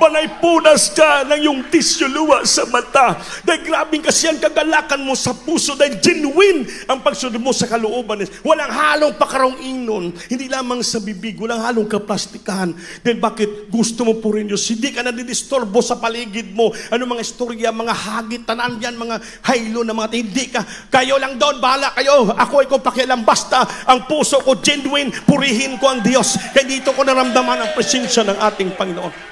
Balay punas ka ng iyong tisyo luwa sa mata. Dahil grabing kasi ang kagalakan mo sa puso. Dahil genuine ang pagsunod mo sa kalooban. Walang halong pakarong inon. Hindi lamang sa bibig. Walang halong kaplastikahan. Dahil bakit gusto mo po rin Diyos? Hindi ka nadidistorbo sa paligid mo. Ano mga istorya, mga hagit, tanan yan, mga haylo na mga hindi ka. Kayo lang doon, bahala kayo. Ako ay kung pakialam. Basta ang puso ko genuine, purihin ko ang Diyos. Kaya dito ko naramdaman ang presensya ng ating Panginoon.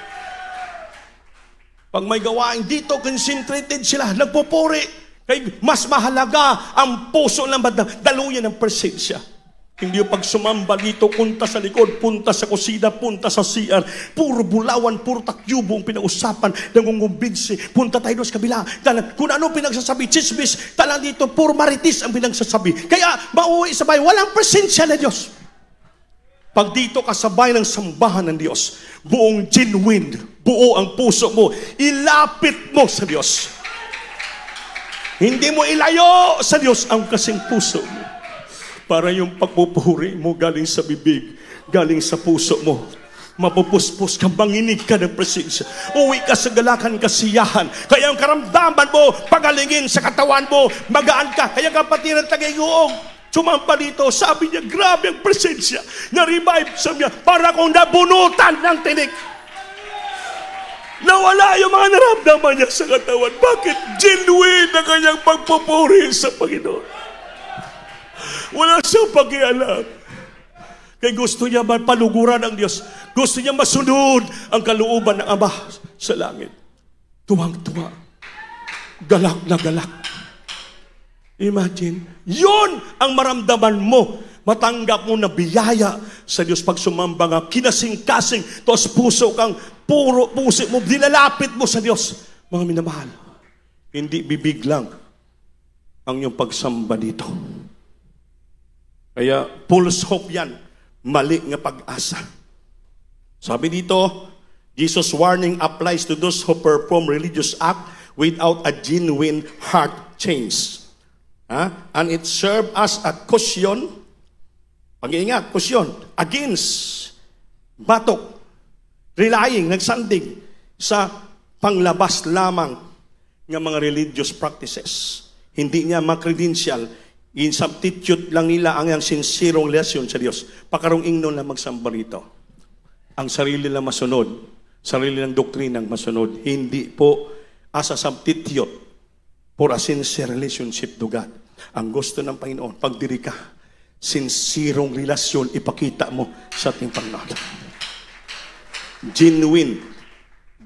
Pag may gawain dito, concentrated sila, nagpupuri. Kaya mas mahalaga ang puso ng daluyan ng presensya. Hindi yung pag sumamba dito, punta sa likod, punta sa kusina, punta sa CR. Puro bulawan, puro takyubo ang pinausapan, nangungumbinsi. Punta tayo sa kabila. Kung ano pinagsasabi, chismis, talang dito, puro maritis ang pinagsasabi. Kaya mauwi sa bahay, walang presensya na Diyos. Pag dito kasabay ng sambahan ng Diyos, buong genuine, buo ang puso mo, ilapit mo sa Diyos. Hindi mo ilayo sa Diyos ang kasing puso mo. Para yung pagpupuri mo galing sa bibig, galing sa puso mo. Mapupuspos ka, manginig ka ng presensya. Uwi ka sa galakan, kasiyahan. Kaya ang karamdaman mo, pagalingin sa katawan mo, magaan ka. Kaya kapatid ng tagayuong, sumampa dito, sabi niya, grabe ang presensya. Na-revive sa niya, para kung nabunutan ng tinik. Nawala yung mga naramdaman niya sa katawan. Bakit? Genuine na kanyang pagpupuri sa Panginoon. Wala siyang pakialam. Kaya gusto niya paluguran ang Diyos. Gusto niya masunod ang kalooban ng Ama sa langit. Tuwang-tuwa. Galak na galak. Imagine, yun ang maramdaman mo. Matanggap mo na biyaya sa Diyos pag sumamba nga, kinasing-kasing, tos puso kang puro puso mo, dilalapit mo sa Diyos. Mga minamahal, hindi bibig lang ang iyong pagsamba dito. Kaya, false hope yan. Mali nga pag-asa. Sabi dito, Jesus' warning applies to those who perform religious act without a genuine heart change. And it served as a caution, pag-iingat, caution, against batok, relying, nagsandig sa panglabas lamang ng mga religious practices. Hindi niya makredential, in-substitute lang nila ang sincere relasyon sa Diyos. Pakarong ingnon na magsamba rito. Ang sarili lang masunod, sarili lang doktrinang masunod, hindi po as a substitute for a sincere relationship to God. Ang gusto ng Panginoon, pagdiri ka, sincere relasyon, ipakita mo sa ating Panginoon.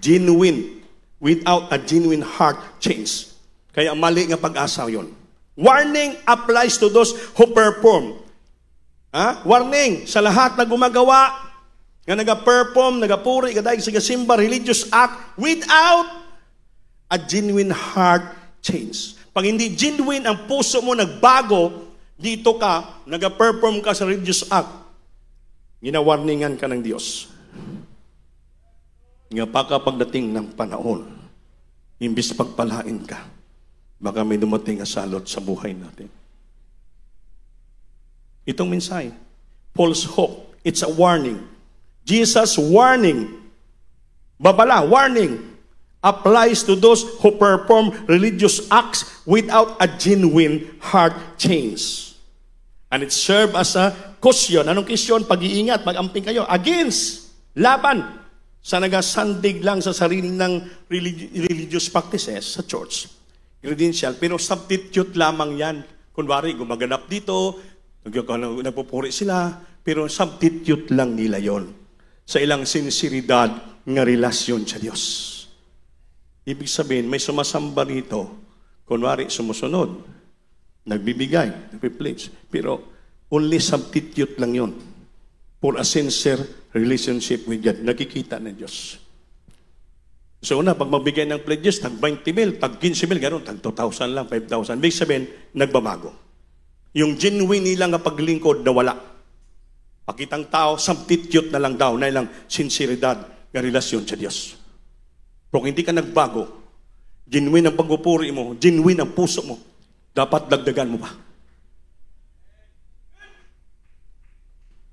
Genuine, without a genuine heart change. Kaya mali nga pag-asa yun. Warning applies to those who perform. Warning sa lahat na gumagawa, nga nag-perform, nag-puri, gadayag sa simba, religious act, without a genuine heart change. Pag hindi genuine ang puso mo, nagbago, dito ka, nag-perform ka sa religious act, ginawarningan ka ng Diyos. Nga pagdating ng panahon, imbis pagpalain ka, baka may dumating asalot sa buhay natin. Itong mensahe, false hope, it's a warning. Jesus' warning, babala, warning, applies to those who perform religious acts without a genuine heart change. And it serves as a caution. Anong caution? Pag-iingat, mag-amping kayo against, laban sa nagasandig lang sa sarili ng religious practices sa church. Credential, pero substitute lamang yan. Kunwari, gumaganap dito, nagpupuri sila, pero substitute lang nila yon sa ilang sinseridad ng relasyon sa Diyos. Ibig sabihin, may sumasamba rito, kunwari sumusunod, nagbibigay, nagpipledge, pero only substitute lang yon for a sincere relationship with God. Nakikita ng Diyos. So una, pag magbigay ng pledges, tag 20,000, tag 15,000, gano'n, tag 2,000 lang, 5,000. Ibig sabihin, nagbabago. Yung genuine nilang paglingkod na wala. Pakitang tao, substitute na lang daw, na ilang sinseridad ng relasyon sa Diyos. Pero kung hindi ka nagbago, genuine ang pagpupuri mo, genuine ang puso mo, dapat dagdagan mo pa.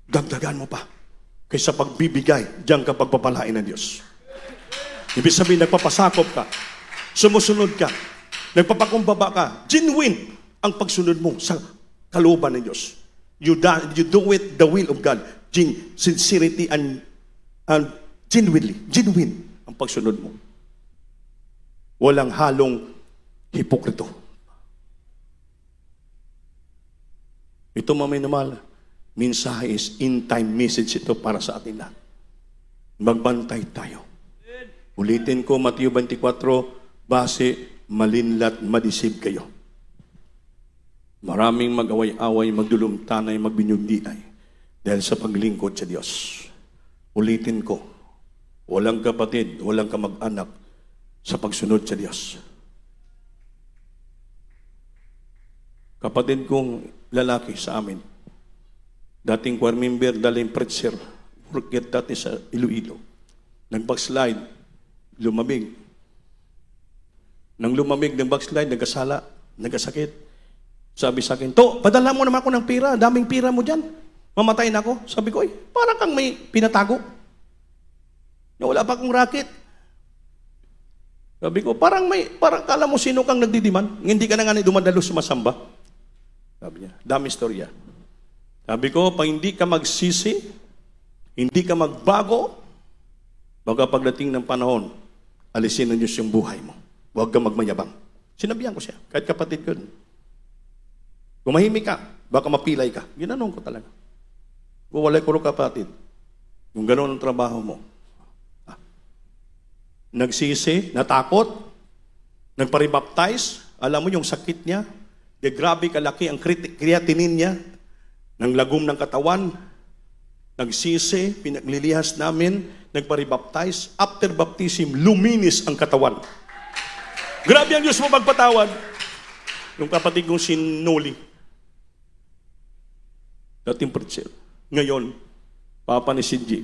Dagdagan mo pa. Kaysa pagbibigay, diyan ka pagpapalain ng Diyos. Ibig sabihin, nagpapasakop ka, sumusunod ka, nagpapakumbaba ka, genuine ang pagsunod mo sa kalooban ng Diyos. You do it the will of God. Sincerity and genuine ang pagsunod mo. Walang halong hipokrito. Ito mamay-namal, mensahe is in-time message ito para sa atin lahat. Magbantay tayo. Ulitin ko, Mateo 24, base, malinlat, madisib kayo. Maraming mag-away-away, magdulumtanay, magbinyugdiay dahil sa paglingkod sa Diyos. Ulitin ko, walang kapatid, walang kamag-anak sa pagsunod sa Diyos. Kapatid kong lalaki sa amin, dating choir member, daling preacher, workit dati sa Iloilo. Nag-backslide, lumamig. Nang lumamig ng backslide, nagkasala, nagkasakit. Sabi sa akin, "To, padala mo naman ako ng pira, daming pira mo dyan. Mamatay na ako." Sabi ko, parang kang may pinatago. Wala pa akong racket. Sabi ko, parang kala mo sino kang nagdidiman. Hindi ka na nga dumadalo sumasamba. Sabi niya, dami istorya. Sabi ko, pag hindi ka magsisi, hindi ka magbago, baka pagdating ng panahon, alisin ng Diyos yung buhay mo. Huwag ka magmayabang. Sinabihan ko siya, kahit kapatid ko. Gumahimik ka, baka mapilay ka. Ginanong ko talaga. Walay ko rin kapatid. Yung gano'n ang trabaho mo. Nagsisi, natakot, nagparibaptize, alam mo yung sakit niya, grabe kalaki ang creatinine niya, ng lagom ng katawan, nagsisi, pinaglilihas namin, nagparibaptize, after baptism, luminis ang katawan. Grabe ang Diyos mo magpatawad. Yung kapatid kong sinuli, dating preacher, ngayon, papa ni Cindy,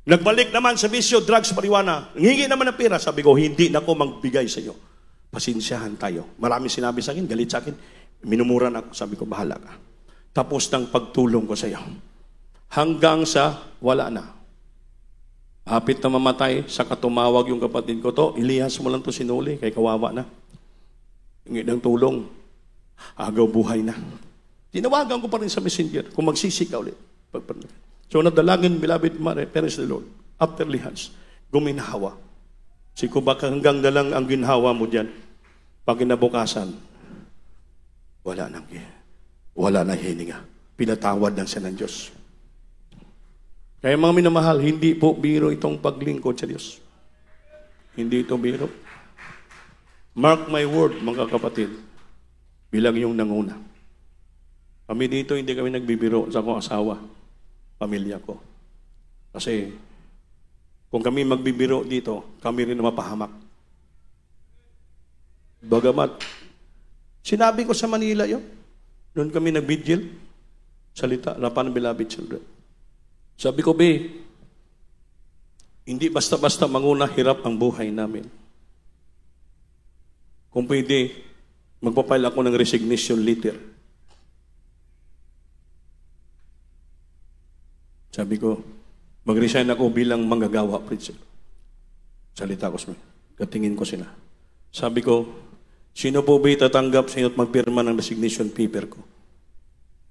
nagbalik naman sa bisyo, drugs, marijuana. Ngingi naman ng pera. Sabi ko, hindi na ako magbigay sa iyo. Pasensyahan tayo. Marami sinabi sa akin, galit sa akin. Minumuran ako. Sabi ko, bahala ka. Tapos ng pagtulong ko sa iyo. Hanggang sa wala na. Hapit na mamatay, saka tumawag yung kapatid ko to, ilihas mo lang to sinuli, kay kawawa na. Ngingi ng tulong. Agaw buhay na. Tinawagan ko pa rin sa messenger, kung magsisi ka ulit. So nadalangin, beloved parents the Lord, after lihans, guminhawa. Siko baka hanggang na lang ang ginhawa mo dyan, pag kinabukasan, wala na hininga. Pinatawad lang siya ng Diyos. Kaya mga minamahal, hindi po biro itong paglingkod sa Diyos. Hindi ito biro. Mark my word, mga kapatid, bilang yung nanguna. Kami dito, hindi kami nagbibiro sa akong asawa, pamilya ko. Kasi, kung kami magbibiro dito, kami rin mapahamak. Bagamat, sinabi ko sa Manila yun. Noon kami nag-vigil, salita, lapan ng beloved children. Sabi ko, hindi basta-basta manguna hirap ang buhay namin. Kung pwede, magpapile ako ng resignation letter. Sabi ko, mag-resign ako bilang manggagawa, preacher. Salita ko sa katingin ko sila. Sabi ko, sino po ba itatanggap sa inyo at magpirma ng resignation paper ko?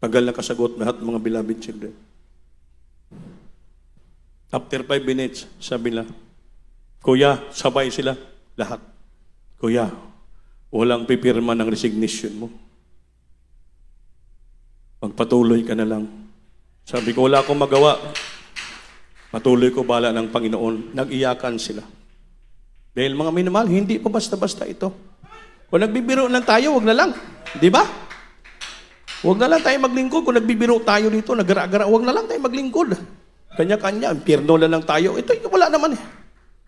Tagal na kasagot lahat mga beloved children. After 5 minutes, sabi nila, Kuya, sabay sila, lahat. Kuya, walang pipirma ng resignation mo. Magpatuloy ka na lang. Sabi ko, wala akong magawa. Patuloy ko bala ng Panginoon. Nag-iyakan sila. Dahil mga minamahal, hindi po basta-basta ito. Kung nagbibiro lang tayo, wag na lang. Di ba? Wag na lang tayo maglingkod. Kung nagbibiro tayo dito, nagara-gara, wag na lang tayo maglingkod. Kanya-kanya, impyerno na lang tayo. Ito, wala naman eh.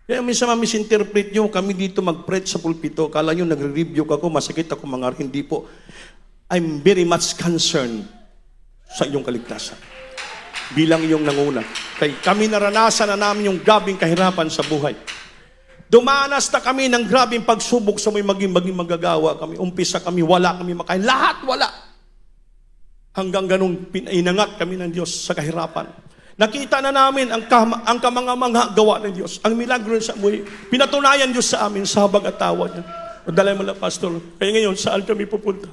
Kaya minsan misinterpret nyo, kami dito mag-preach sa pulpito. Kala nyo, nagre-review ako, masakit ako mga hindi po. I'm very much concerned sa iyong kaligtasan. Bilang iyong nanguna. Kaya kami naranasan na namin yung grabing kahirapan sa buhay. Dumanas na kami ng grabing pagsubok sa may maging magagawa kami. Umpisa kami, wala kami makain. Lahat wala. Hanggang ganun, inangat kami ng Diyos sa kahirapan. Nakita na namin ang kamanga-mangha gawa ng Diyos. Ang milagro sa buhay. Pinatunayan Diyos sa amin sa habag at tawa niya. Madalay mo lang, Pastor. Kaya ngayon, saan kami pupunta?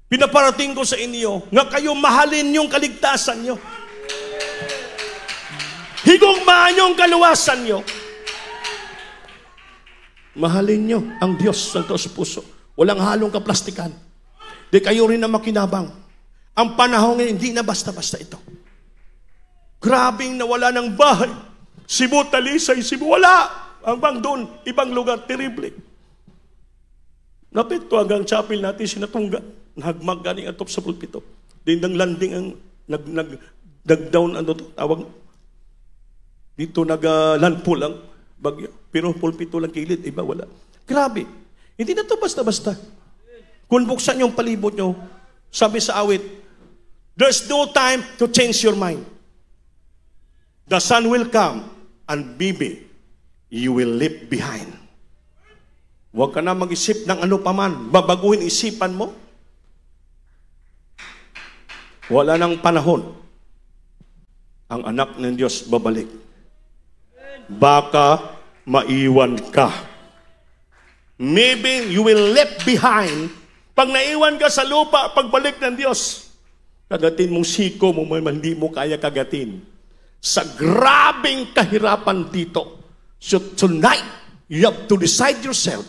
Pinaparating ko sa inyo nga kayo mahalin yung kaligtasan nyo. Higugmaan yung kaluwasan nyo. Mahalin nyo ang Diyos ng taos puso. Walang halong kaplastikan. Di kayo rin na makinabang. Ang panahon ngayon, hindi na basta-basta ito. Grabing nawala ng bahay. Cebu, Talisay, Cebu, wala. Hanggang doon, ibang lugar, terrible. Napito hanggang chapel natin, sinatungga. Nagmag galing atop sa pulpito. Dindang landing ang nag-down, tawag. Dito nag-landfall ang bagyo. Pero pulpito lang kilid, iba wala. Grabe. Hindi na ito basta-basta. Kung buksan yung palibot nyo, sabi sa awit, there's no time to change your mind. The sun will come and baby, you will leave behind. Huwag ka na mag-isip ng ano paman. Babaguhin isipan mo. Wala nang panahon. Ang anak ng Diyos babalik. Baka maiwan ka. Maybe you will left behind. Pag naiwan ka sa lupa, pagbalik ng Diyos, kagatin mong siko mo, hindi mo kaya kagatin. Sa grabing kahirapan dito. So tonight, you have to decide yourself.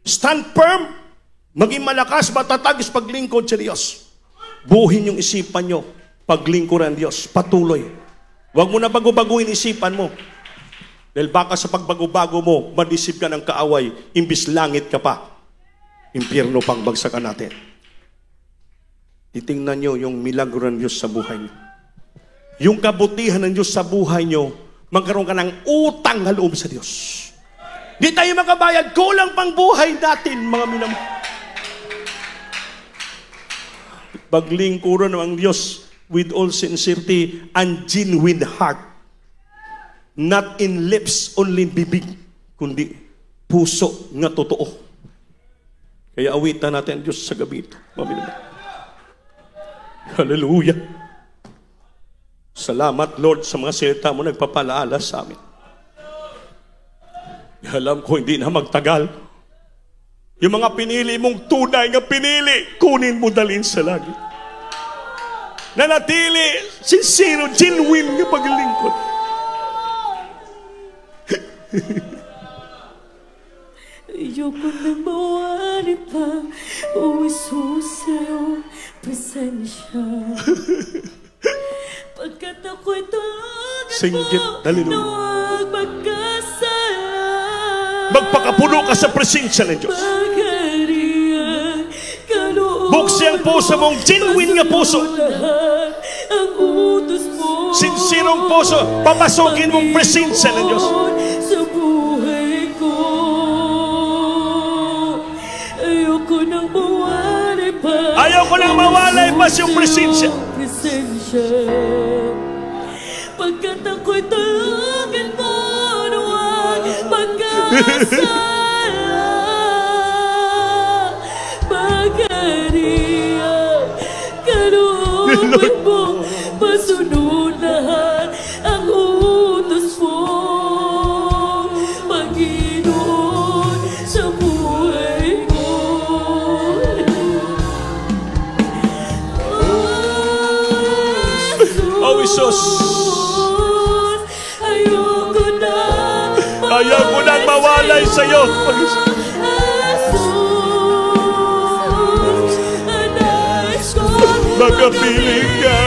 Stand firm, maging malakas, matatag sa paglingkod sa Diyos. Buhin yung isipan nyo, paglingkuran ng Diyos, patuloy. Huwag mo na bago-baguhin isipan mo. Dahil baka sa pagbago-bago mo, madisip ka ng kaaway, imbis langit ka pa. Impyerno pang bagsakan natin. Titingnan nyo yung milagro ng Diyos sa buhay nyo. Yung kabutihan ng Diyos sa buhay nyo, magkaroon ka ng utang na loob sa Diyos. Di tayo makabayad, kulang pang buhay natin, mga minamahal. Paglingkuran ng Diyos with all sincerity and genuine heart. Not in lips, only bibig, kundi puso nga totoo. Kaya awitan natin ang Diyos sa gabi ito. Hallelujah. Salamat, Lord, sa mga salita mo nagpapalaala sa amin. Alam ko hindi na magtagal. Yung mga pinili mong tunay nga pinili, kunin mo dalhin sa langit. Nanatili, sincere, genuine nga paglingkod. Ayoko na mawari pa, o Isus, sa'yo presensya. Pagkat ako'y tulagan mo, na huwag magkasala. Magpakapuno ka sa presensya ng Diyos. Buksi ang puso mong genuine nga puso. Ang utos mo, sincerong puso, papasukin mong presensya ng Diyos. Sa buhay ko, ayoko nang mawalay pa. Ayoko nang mawalay pa sa iyong presensya. Pagkat ako'y tulugan mo, huwag magkasala. Magariya, kalooban mo, pasunod lahat ang utos mo, Panginoon, sa buhay ko. Oh, Isus, ayoko nang mawalay sa iyo. Magkapiling ka.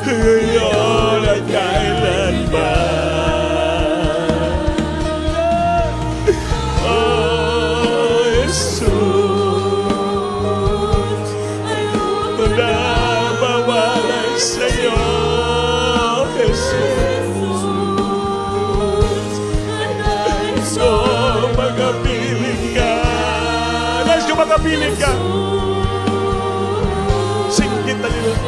Ngayon at kailanman. Oh, Jesus, ayoko na mawalay sa iyo, Jesus. Oh, magkapiling ka. Magkapiling ka. Singgit na nila.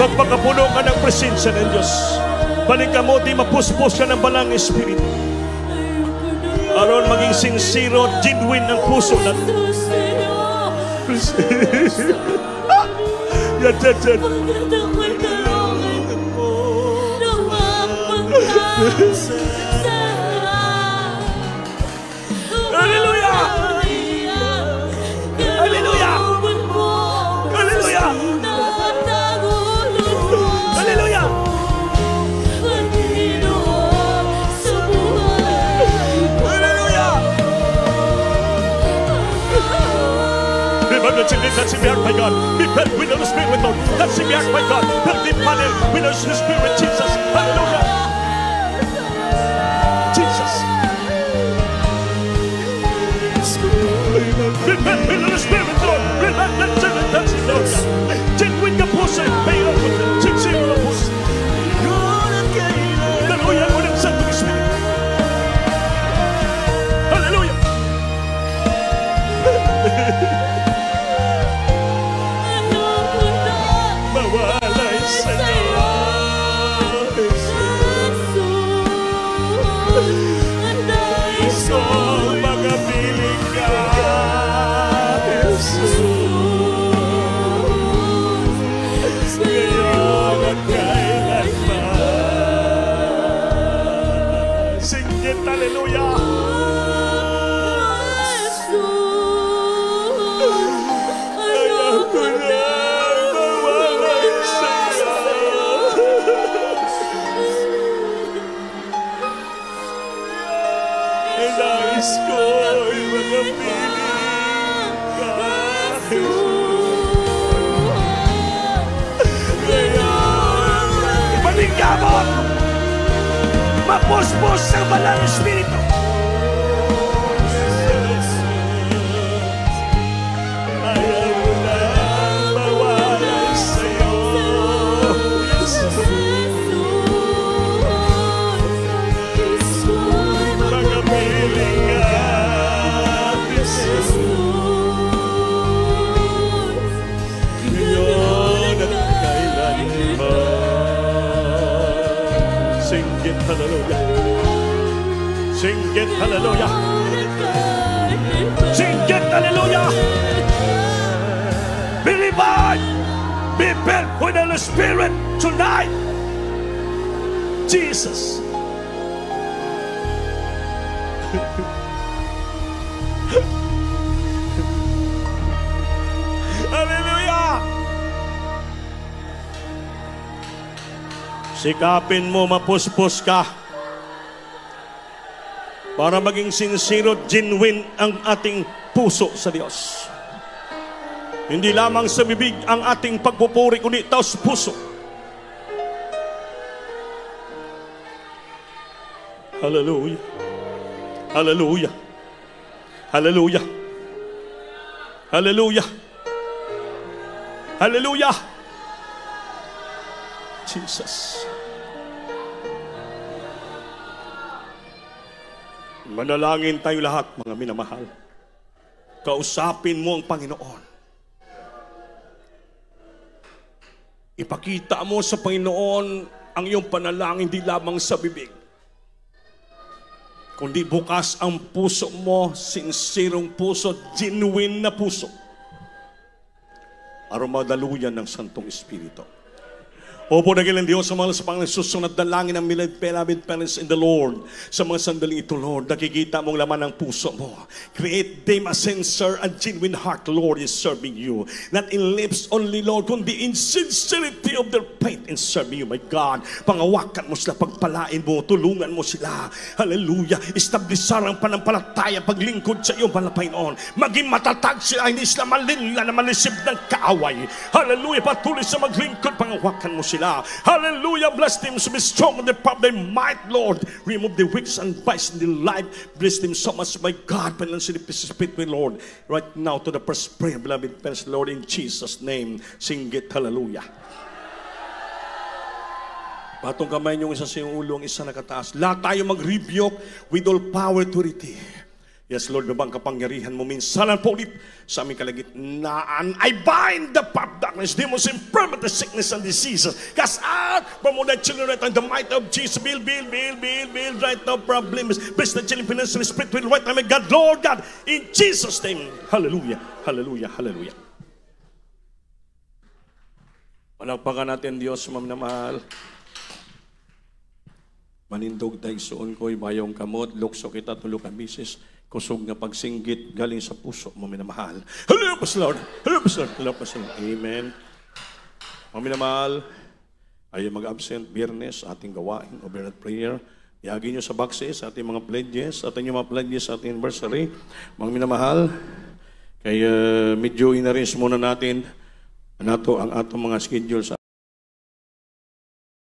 Magpakapuno ka ng presensya ng Diyos. Balik ka mo, di mapuspos ka ng balang Espiritu. Aron maging sincero, genuine ang puso natin. Yan. Hallelujah! Hallelujah! Hallelujah! Hallelujah! That's in the heart, my God. Be filled with the Spirit, Lord. That's in the heart, my God. Fill the body with the Spirit, Jesus. Hallelujah. Jesus. Be filled with the Spirit, Lord. That's in the heart. Genuine ka puso. Mayroon ko. Sincere na puso. Hallelujah. With the Spirit. Hallelujah. Mawalay sa'yo, nais kong magapiling ka, Jesus. Ngayon at kailanman. Sing it, hallelujah. Nais ko'y magapiling ka, ngayon maningkamot, mapuspos ang banal na Espiritu. Ayaw mo na mawalay sa'yo, Jesus. Magapiling ka, Jesus. Ngayon at kailanman. Sing it, hallelujah. Sing it, hallelujah. Sing it, hallelujah. Be revived. Be filled with the Spirit tonight. Jesus. Hallelujah! Sikapin mo mapuspos ka para maging sincere, genuine ang ating puso sa Diyos. Hindi lamang sa bibig ang ating pagpupuri, kundi taos puso. Hallelujah! Hallelujah! Hallelujah! Hallelujah! Hallelujah! Jesus. Manalangin tayo lahat, mga minamahal. Kausapin mo ang Panginoon. Ipakita mo sa Panginoon ang iyong panalangin di lamang sa bibig, kundi bukas ang puso mo, sinserong puso, genuine na puso, para madaluyan ng Santong Espiritu. Opo, dakilang Diyos, sa mga sa Panginoon, susunod na langin ng beloved parents in the Lord. Sa mga sandaling ito, Lord, nakikita mong laman ng puso mo. Create them a sincere and genuine heart, Lord, is serving you. Not in lips only, Lord, kundi in sincerity of their faith in serving you, my God. Pangawakan mo sila, pagpalain mo, tulungan mo sila. Hallelujah. Establisar ang panampalataya, paglingkod sa iyong Panginoon. Maging matatag sila, hindi sila malinla na malisib ng kaaway. Hallelujah. Patuloy sa maglingkod, pangawakan mo sila. Hallelujah. Bless them to be strong in the power of their might, Lord. Remove the weaks and vice in their life. Bless them so much, my God. Financially, spiritually, Lord. Right now to the first prayer, beloved parents, Lord, in Jesus' name. Sing it, hallelujah. Patong kamay niyong isa sa iyong ulo, ang isa nakataas. Lahat tayo mag-rebuke with all power, authority. Yes, Lord, babang kapangyarihan mo minsanan po ulit sa aming kalagitnaan. I bind the power of darkness, demons, infirmity, sickness, and diseases. Cast out from all the children right now in the might of Jesus. Build right now problems. Bless the children, financially, spiritually, right now, may God, Lord God, in Jesus' name. Hallelujah, hallelujah, hallelujah. Palakpakan natin Diyos, mamamahal. Manindog tayo suon ko'y mayong kamot, lukso kita tulog ang bisis, kusog na pagsinggit galing sa puso mo minamahal. Hello, Pastor Lord. Hello, Pastor Lord. Hello, Pastor Lord. Amen. Mga minamahal, ay mag-absent Biyernes, ating gawain, overnight prayer. Iagi nyo sa boxes, ating mga pledges, ating mga pledges sa ating anniversary. Mga minamahal, kaya medyo inaris muna natin nato ang atong mga schedule sa